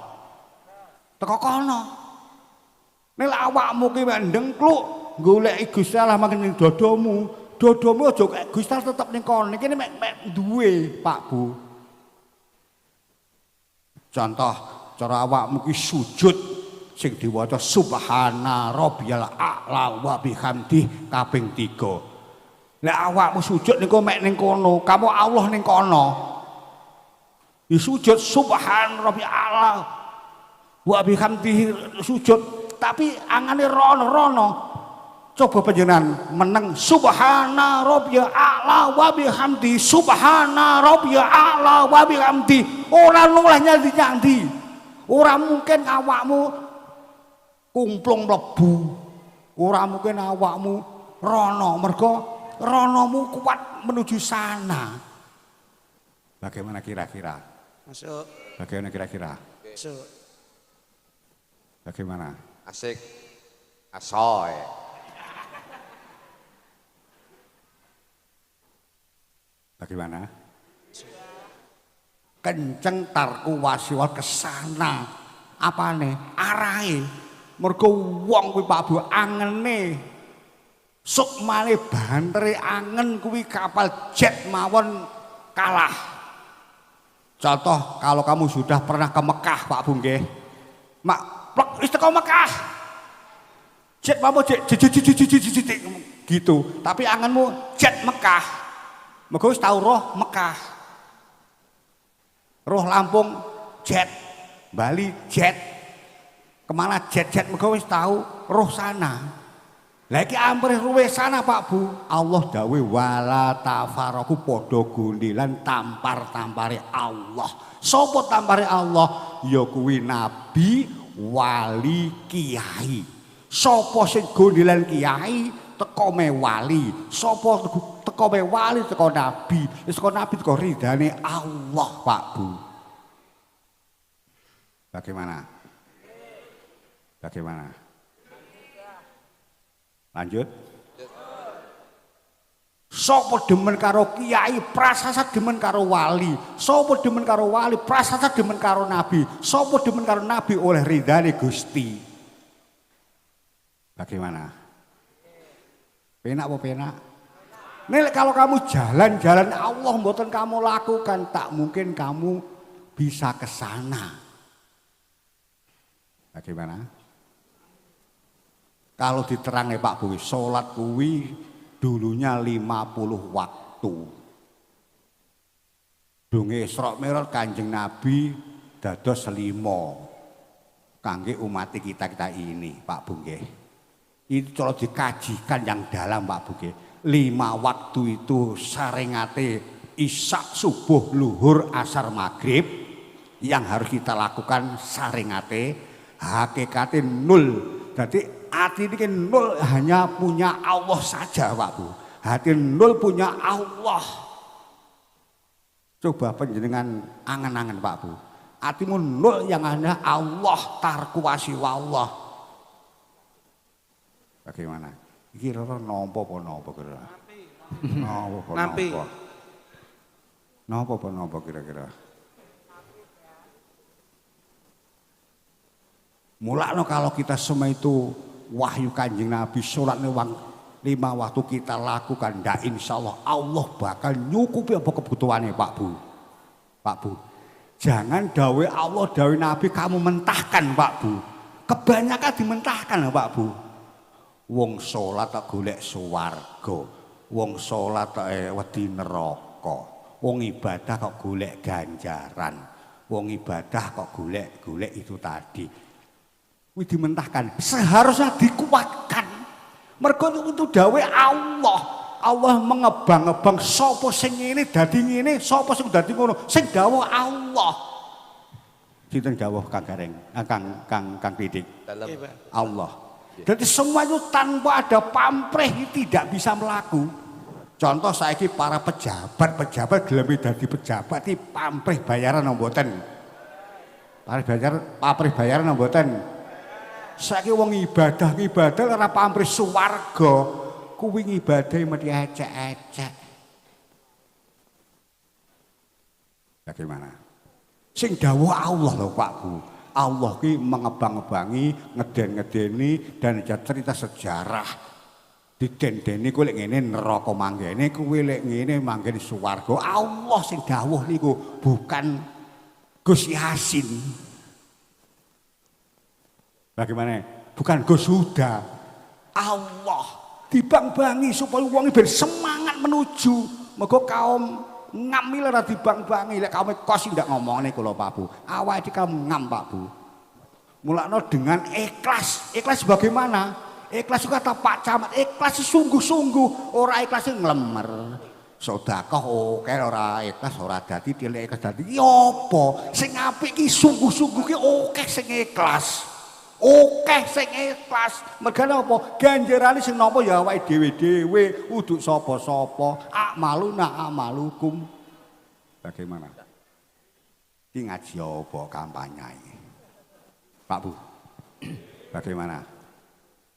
Teko kono. Nek awakmu ki mek ndengkluk goleki Gusti Allah mangken ning dodomu, dodomu aja kok Gusti Allah tetep ning kono. Iki mek duwe, Pak Bu. Contoh cara awakmu ki sujud sing diwaca subhana rabbiyal a'la wa bihamdi kaping 3. Lah awakmu sujud niku mek ning kono, kamu Allah ning kono. Di sujud subhan rabbiyal a'la wa bihamdi sujud, tapi angane rono. Coba panjenengan meneng subhana rabbiyal a'la wa bihamdi, subhana rabbiyal a'la wa bihamdi. Ora noleh nyandi-nyandi. Ora mungkin awakmu kumplung mlebu. Ora mungkin awakmu rono, mergo ronomu kuat menuju sana. Bagaimana kira-kira? Masuk. Bagaimana kira-kira? Masuk. Bagaimana? Asik. Asoy. Bagaimana? Kenceng tarku wasiwal kesana. Apane? Arahe. Mergo wong kuwi Pak Bu angene. Sukmane bantere angen kuwi kapal jet mawon kalah. Contoh kalau kamu sudah pernah ke Mekah Pak Bu nggih. Mak plek wis teko Mekah. Jet mawon jet gitu. Tapi angenmu jet Mekah. Mergo wis tau roh Mekah. Roh Lampung jet, Bali jet. Kemana jet-jet mergo wis tau roh sana. Lah iki amrih ruwih sana Pak Bu. Allah dawuh wala tafaraku padha gondelan tampar-tampare Allah. Sopo tampare Allah? Ya kuwi nabi, wali, kiai. Sopo sing gondelan kiai teko me wali. Sopo teko me wali teko nabi. Teko nabi teko ridane Allah Pak Bu. Bagaimana? Bagaimana? Lanjut. Sopo demen karo kiai, prasasat demen karo wali. Sopo demen karo wali, prasasat demen karo nabi. Sopo demen karo nabi oleh ridane Gusti. Bagaimana? Penak apa penak? Nek kalau kamu jalan-jalan Allah mboten kamu lakukan, tak mungkin kamu bisa ke sana. Bagaimana? Kalau diterangnya Pak Bu, sholat kuwi dulunya 50 waktu. Dunge Isra Mi'raj Kanjeng Nabi dados 5 kangge umat kita ini Pak Bu nggih. Itu kalau dikajikan yang dalam Pak Bu nggih. 5 waktu itu saringate isya, subuh, luhur, asar, maghrib yang harus kita lakukan saringate hakikate nol. Jadi hati ini nol hanya punya Allah saja Pak Bu. Hati nol punya Allah. Coba panjenengan angan-angan Pak Bu. Hatimu nol yang hanya Allah, tarku wasiwallah. Bagaimana? Kira-kira nopo kira-kira? Nopo kira-kira? Mulakno kalau kita semua itu wahyu Kanjeng Nabi sholat 5 waktu kita lakukan, ndak insyaallah Allah bakal nyukupi apa kebutuhannya Pak Bu. Pak Bu, jangan dawe Allah dawe Nabi kamu mentahkan Pak Bu. Kebanyakan dimentahkan Pak Bu. Wong sholat tak golek swarga, wong sholat tak wedi neraka, wong ibadah kok golek ganjaran, wong ibadah kok golek itu tadi. Wih dimentahkan, seharusnya dikuatkan. Mergo itu dawe Allah. Allah mengebang-ebang sapa sing ngene dadi ngene, sapa sing dadi ngono. Sing dawuh Allah. Sinten dawuh Kang Gareng, Kang Didik. Dalam Allah. Jadi semua itu tanpa ada pamrih tidak bisa melaku. Contoh saiki para pejabat gelem dadi pejabat iki pamrih bayaran mboten. Pamrih bayaran mboten. Saiki wong ibadah ora pamrih swarga, kuwi ngibadahi mesti ecek-ecek. Bagaimana? Sing dawuh Allah lho Pak Bu. Allah ki mengebang-ebangi, ngeden-ngedeni dan cerita sejarah. Didendeni kuwi lek ngene neraka manggene, kuwi lek ngene manggene swarga. Allah sing dawuh niku, bukan Gus Yasin. Bagaimana? Bukan go sudah. Allah dibang-bangi supaya wong ben semangat menuju. Mergo kaum ngamil ora dibang-bangi, lek kaum kos ndak ngomongane kula Pak Bu. Awake kamu ngam Pak Bu. Mulakno dengan ikhlas. Ikhlas bagaimana? Ikhlas kata Pak Camat, ikhlas sungguh-sungguh, ora ikhlas nglemer. Sedekah oke ora ikhlas ora dadi dilek ikhlas dadi. Ya apa? Sing apik ki sungguh-sungguh ki oke sing ikhlas. Oke sing ikhlas. Mergane apa? Ganjarane sing nampa ya awake dhewe-dhewe, uduk sapa-sapa. Amaluna amalukum. Bagaimana? Ki ngaji apa kampanye? Pak Bu. Bagaimana?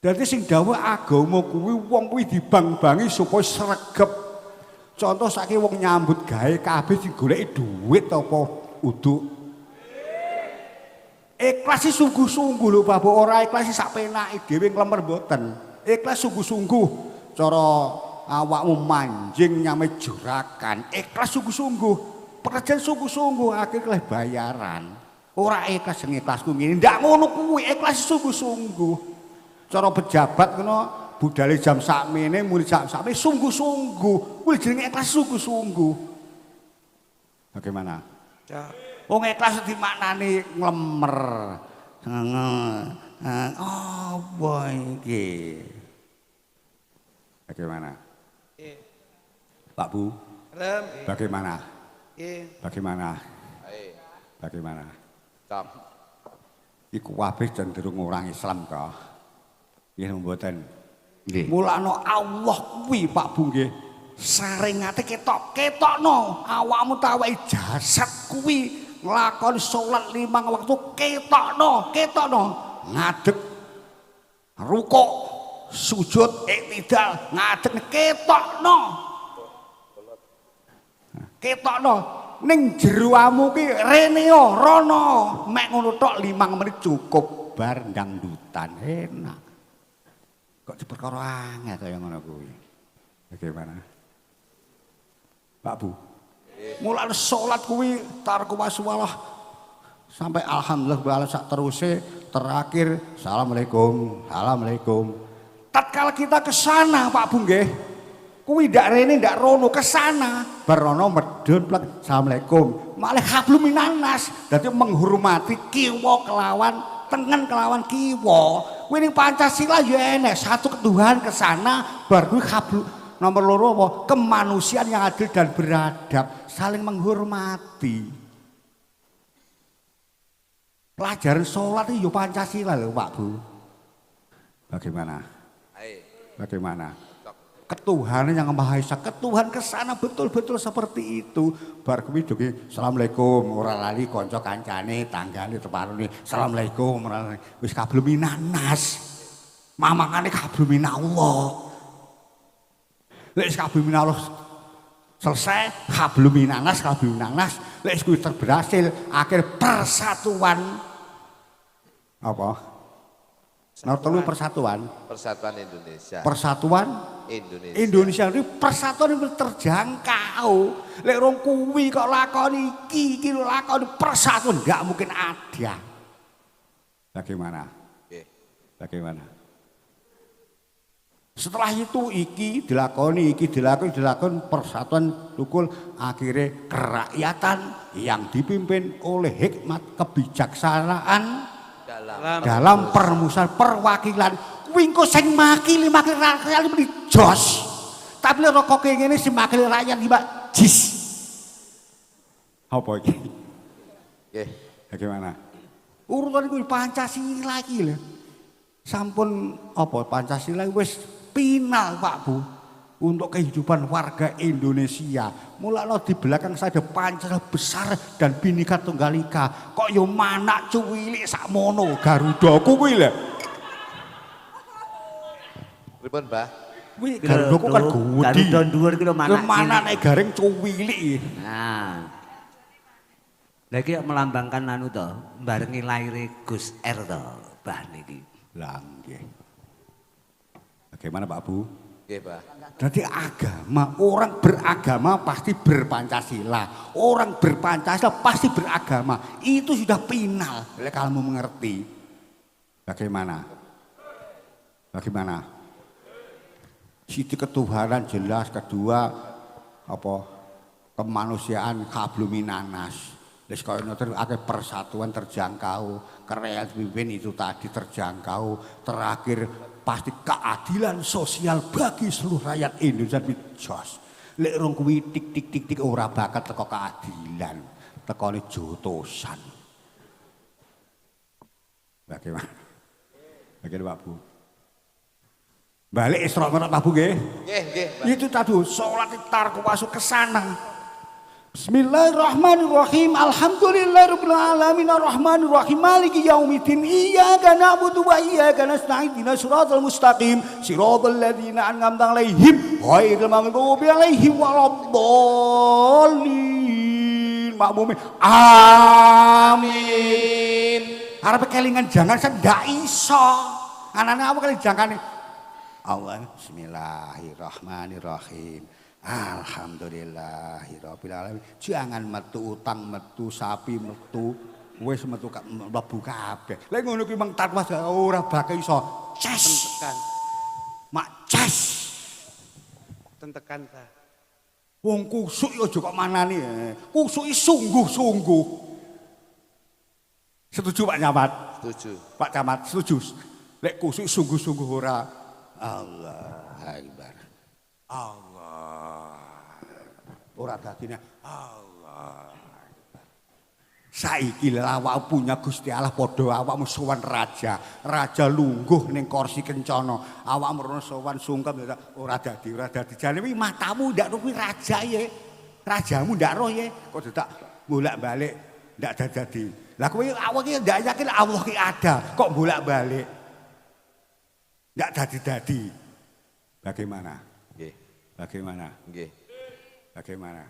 Dadi sing dawuh agama kuwi wong kuwi dibang-bangi supaya sregep. Contoh saiki wong nyambut gawe kabeh sing goleki dhuwit apa uduk. Ikhlas sungguh-sungguh lho Pak Bu, ora ikhlas sak penake dhewe nglemer mboten. Ikhlas sungguh-sungguh cara awakmu manjing nyame jurakan. Ikhlas sungguh-sungguh, pekerjaan sungguh-sungguh akhirnya bayaran. Ora ikhlas sing ikhlasku ngene, ndak ngono kuwi, ikhlas sungguh-sungguh. Cara pejabat ngono budale jam sakmene muli jam sakmene sungguh-sungguh. Kuwi jenenge ikhlas sungguh-sungguh. Bagaimana? Ya. Wong ikhlas dimaknani nglemer. Apa iki? Bagaimana? Pak Bu? Bagaimana? Bagaimana? Bagaimana? Iku kabeh cenderung orang Islam kah? Nggih mboten. Nggih. Mulane Allah kuwi Pak Bu nggih. Saringate ketokno awakmu ta awake jasad kuwi nglakoni salat 5 waktu ketokno ngadeg rukuk sujud iktidal ngadeg ketokno ning jeroamu ki reneo rono mek ngono tok 5 menit cukup bar dangdutan enak kok diperkara angel kaya ngono kuwi bagaimana Pak Bu mulai sholat kuwi tarku waswalah sampai alhamdulillah bala sak teruse terakhir assalamualaikum tatkala kita ke sana Pak Bu nggih kuwi ndak rene ndak rono ke sana barono medun plek assalamualaikum malah hablum minanas dadi menghormati kiwa kelawan tengen kelawan kiwa kuwi ning Pancasila ya enek satu ketuhanan ke sana bar kuwi hablum nomor loro apa? Kemanusiaan yang adil dan beradab, saling menghormati. Pelajaran sholat itu Pancasila loh Pak Bu. Bagaimana? Bagaimana? Ketuhanan yang Maha Esa, ketuhan kesana betul-betul seperti itu. Bar kuwi joge assalamualaikum ora lali kanca kancane tanggane teparone assalamualaikum ora wis kabluminanas. Mamangane kabluminallah. Lek kabeh Allah selesai hablum minanas lek kuwi berhasil akhir persatuan apa? Nomor 3 persatuan Indonesia ini persatuan itu terjangkau lek rong kuwi kok lakoni iki lakoni persatuan enggak mungkin ada bagaimana? Setelah itu iki dilakoni persatuan tukul akhirnya kerakyatan yang dipimpin oleh hikmat kebijaksanaan dalam permusuhan perwakilan wingko sing makili rakyat ini jos tapi rokok ini si makili rakyat ini jis apa ini? Bagaimana? Urutan itu Pancasila iki lho sampun apa Pancasila wis final Pak Bu untuk kehidupan warga Indonesia. Mulane di belakang saya ada Pancasila besar dan Bhinneka Tunggal Ika. Kok yo manak cuwilik sakmono Garudaku kuwi lho. Pripun, Mbah? Kuwi Garudaku kan gede. Garuda dhuwur ki lho manak. Manake garing cuwilik. Nah. Lah iki melambangkan anu to, barengi laire Gus R to, Mbah niki. Lah nggih. Bagaimana Pak Bu? Nggih, Pak. Jadi agama, orang beragama pasti berpancasila. Orang berpancasila pasti beragama. Itu sudah final, kalau kamu mengerti. Bagaimana? Bagaimana? Siti ketuhanan jelas, kedua apa kemanusiaan kabluminanas. Wis kaya ngoten akeh persatuan terjangkau, kerelaan pimpin itu tadi terjangkau, terakhir pasti keadilan sosial bagi seluruh rakyat Indonesia jos. Lek rong kuwi tik tik tik tik ora bakal teko keadilan, tekone jotosan. Bagaimana? Bagaimana Pak Bu? Balik Isra Mi'raj Pak Bu nggih? Nggih. Itu tadi salat tarku masuk ke sana. Bismillahirrahmanirrahim. Alhamdulillahirabbil alamin arrahmanirrahim maliki yaumiddin iyyaka na'budu wa iyyaka nasta'in ihdinas siratal mustaqim siratal ladzina an'amta 'alaihim ghairil maghdubi 'alaihim waladdallin. Makmume amin. Arep kelingan jangan saya ndak iso. Anane apa kali jangkane? Allah bismillahirrahmanirrahim. Alhamdulillahirabbil alamin. Jangan metu utang, metu sapi, metu wis metu mlebu kabeh. Lek ngono kuwi mung takwa ora bakal iso. Ces. Tentekan. Mak ces. Tentekan ta. Wong kusuk aja kok manani. Kusuki sungguh-sungguh. Setuju Pak Camat? Setuju. Pak Camat setuju. Lek kusuk sungguh-sungguh ora Allah Akbar. Allah. Ora dadine Allah. Saiki awak punya Gusti Allah padha awakmu sowan raja. Raja lungguh ning kursi kencana. Awakmu rono sowan sungkem ora dadi. Jane kuwi matamu ndak kuwi raja ye. Rajamu ndak roh ye. Kok tak bolak-balik ndak dadi. Lah kowe awak iki ndak yakin Allah ki ada. Kok bolak-balik. Ndak dadi-dadi. Bagaimana? Nggih. Bagaimana? Nggih. Bagaimana?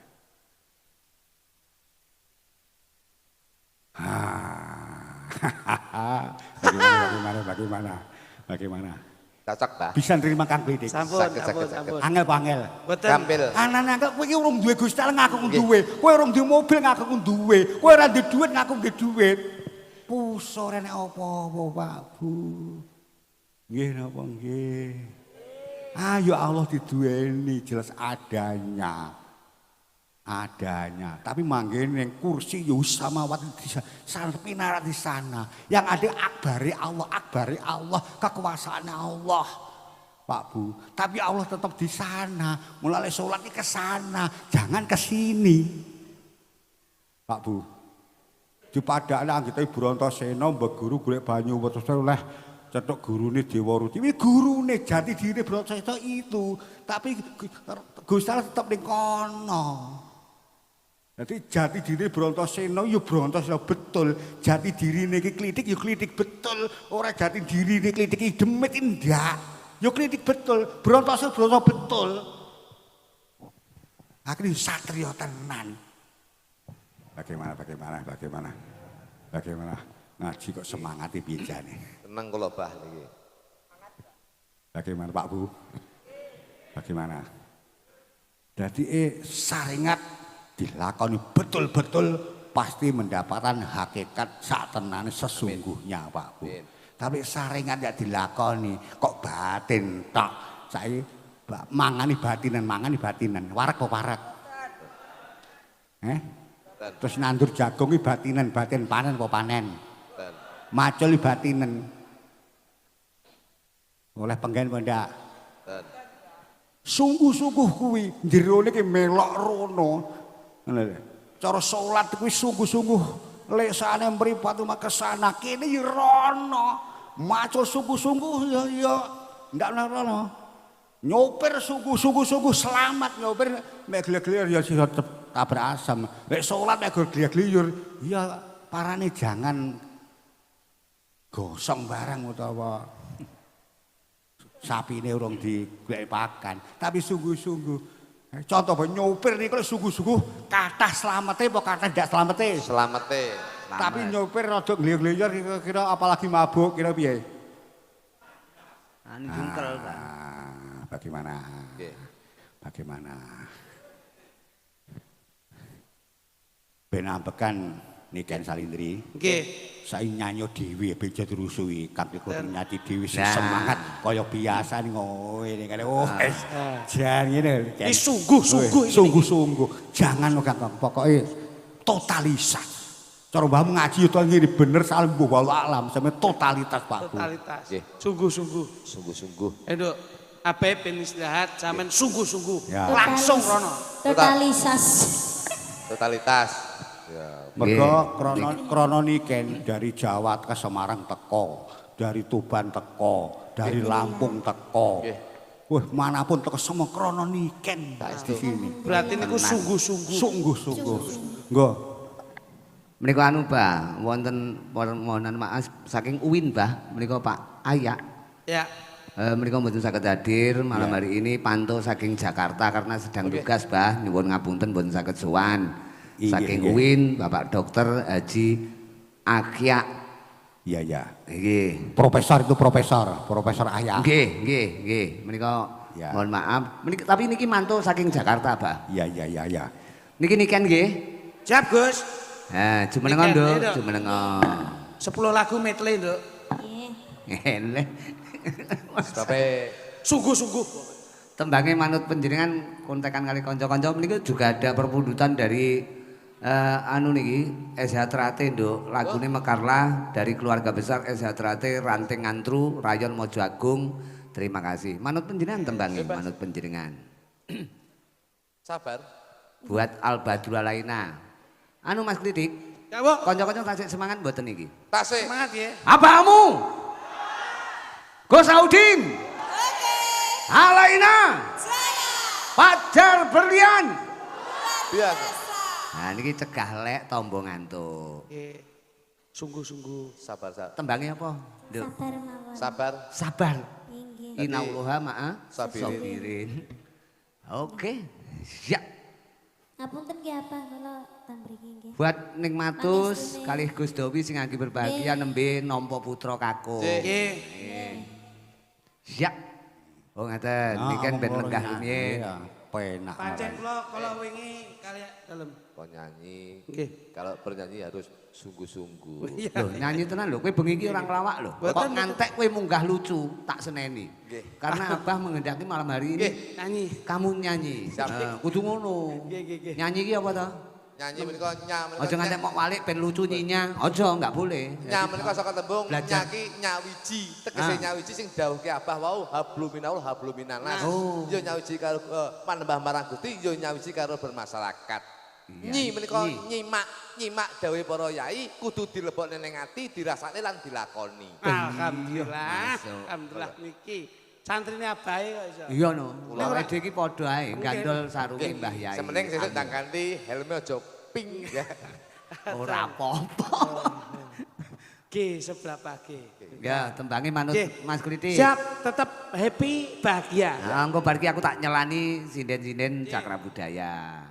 Bagaimana? Cocok, Pak. Bisa nerima Kang Klidik? Sampun, Sakit. sampun. Angel pangel. Mboten. Gampil. Anak-anak kowe iki urung duwe Gusti Allah ngaku duwe. Kowe urung duwe mobil ngaku duwe. Kowe ora duwe duit ngaku duwe duit. Pusore nek apa-apa, Pak Bu. Nggih napa nggih. Ayo Allah diduweni jelas adanya. Tapi manggene ning kursi ya samawat di sana pinarat di sana. Yang ada akbari Allah, kekuasaannya Allah. Pak Bu, tapi Allah tetap di sana. Mulai sholat ke sana, jangan ke sini. Pak Bu. Di padane anggite Brantosena mbek guru golek banyu terus oleh cetok gurune Dewa Ruti. Iki gurune jati diri Brantosena itu, tapi Gusti Allah tetap ning kono. Jadi jati diri Brantosena ya Brantosena betul, jati dirine iki Klitik ya Klitik betul, ora jati dirine Klitik iki demit ndak. Ya Klitik betul, Brantosena betul. Akhirnya satria tenan. Bagaimana? Ngaji kok semangati bijane. Tenang kula Bah niki. Bagaimana Pak Bu? Bagaimana? Jadi saringat dilakoni betul-betul pasti mendapatkan hakikat sak tenane sesungguhnya Pak Bu. Tapi saringat ya dilakoni kok batin tok. Saiki mangani batinan. Warak apa warak? Terus nandur jagung iki batinan, batin panen apa panen? Macul iki batinan. Oleh penggen apa ndak? Sungguh-sungguh kuwi jerone ki melok rono. Cara salat kuwi sungguh-sungguh lesane mripat ke sana kene ya rono. Macul sungguh-sungguh ya ndak rono. Nyopir sungguh-sungguh selamat nyopir mek glir-glir ya sisa tabrak asam. Nek salat mek glir-glir ya parane jangan gosong barang utawa sapine urung digolek pakan, tapi sungguh-sungguh. Contoh nyopir niku sungguh-sungguh kathah slamete apa kathah ndak slamete? Slamete. Tapi nyopir rada glir-glir kira-kira apalagi mabuk kira piye? Ani jungkel ta. Bagaimana? Nggih. Bagaimana? Ben ambekan Niken Salindri. Nggih. Saya nyanyi dhewe bejo dirusui kanthi kudu nyanyi dhewe semangat kaya biasa ning ngene kene. Oh, jan ngene. Ini sungguh-sungguh. Jangan Kang, pokoke totalitas. Cara mbahmu ngaji yo ngene bener salim wallahu alam sampe totalitas Pak. Totalitas. Nggih. Sungguh-sungguh. Sungguh-sungguh. Ayo, ape ben istirahat sampean sungguh-sungguh. Ya. Langsung rono. Totalitas. Ya. Mergo krono niken dari Jawa ke Semarang teko, dari Tuban teko, dari Lampung teko. Wah, manapun teko semua krono niken di sini. Berarti niku sungguh-sungguh. Sungguh-sungguh. Nggo. Menika anu Bah, wonten permohonan maaf saking UIN Bah, menika Pak Ayak. Ya. Menika mboten saged hadir malam hari ini pantau saking Jakarta karena sedang tugas Bah, nyuwun ngapunten mboten saged sowan. Saking UIN Bapak Dokter Haji Akya. Iya, ya. Nggih. Profesor itu Profesor Ayah. Nggih. Menika mohon maaf. Tapi niki mantu saking Jakarta, Bah. Iya. Niki niken nggih. Siap, Gus. Nah, jumenengan Nduk, jumenengan. 10 lagu medley, Nduk. Nggih. Sampai Sungguh-sungguh. Tembange manut panjenengan kontekan kali kanca-kanca menika juga ada perpundutan dari anu niki SH Trate Nduk, lagune Mekarlah dari keluarga besar SH Trate Ranting Ngantru Rayon Mojo Agung. Terima kasih. Manut panjenengan tembange, manut panjenengan. sabar. Buat Albadrul Laina. Anu Mas Klidik, Ya, Bu. kanca-kanca tasik semangat mboten niki. Tasik. Semangat ya. Abamu. Gus Saudin. Alaina. Pajar Berlian. Biasa. Nah niki cegah lek tombo ngantuk. Nggih. Sungguh-sungguh. Sabar. Tembangnya apa? Nduk. Sabar mawon. Sabar. Sabar. Inggih. Innallaha ma'a Sabirin. sabirin. Oke. Siap. Ngapunten nggih apa kula teng mriki nggih. Buat Ning Matus Pangestune. kalih Gus Dowi sing anggi berbahagia nembe nampa putra kakung. Nggih. Siap. Oh ngaten, niki kan ben lenggah ini. Penak. Pancen kula wingi kali dalem. Kau nyanyi. Nggih. Kalau bernyanyi harus sungguh-sungguh. Iya. Loh, nyanyi tenan lho, kowe bengi iki ora nglawak lho. Kok Boten, ngantek kowe munggah lucu, tak seneni. Nggih. Karena Abah menghendaki malam hari ini Nggih. Nyanyi. kamu nyanyi. Siap. Kudu ngono. Nggih. Nyanyi iki apa to? Nyanyi menika Aja ngantek mok walik ben lucu nyinya. Aja, enggak boleh. Nya menika saka tembung Belajar. nyaki nyawiji. Tegese nyawiji sing dawuhke Abah wau habluminaul habluminanas. Oh. Yo nyawiji karo panembah marang Gusti, yo nyawiji karo bermasyarakat. Nyi menika nyimak dawuhe para yai kudu dilebokne ning ati, dirasakne lan dilakoni. Alhamdulillah. Masuk. Alhamdulillah niki. Santrine abahe kok iso. Iya no. Kula wedhe iki padha ae gandol sarunge Mbah Yai. Sementing sesuk ndang ganti helme aja pink ya. Ora apa-apa. Nggih, sebelah pagi. Ya, tembange manut Nggih. Mas Kriti. Siap, tetap happy, bahagia. Nah, engko bar iki aku tak nyelani sinden-sinden Cakra Budaya.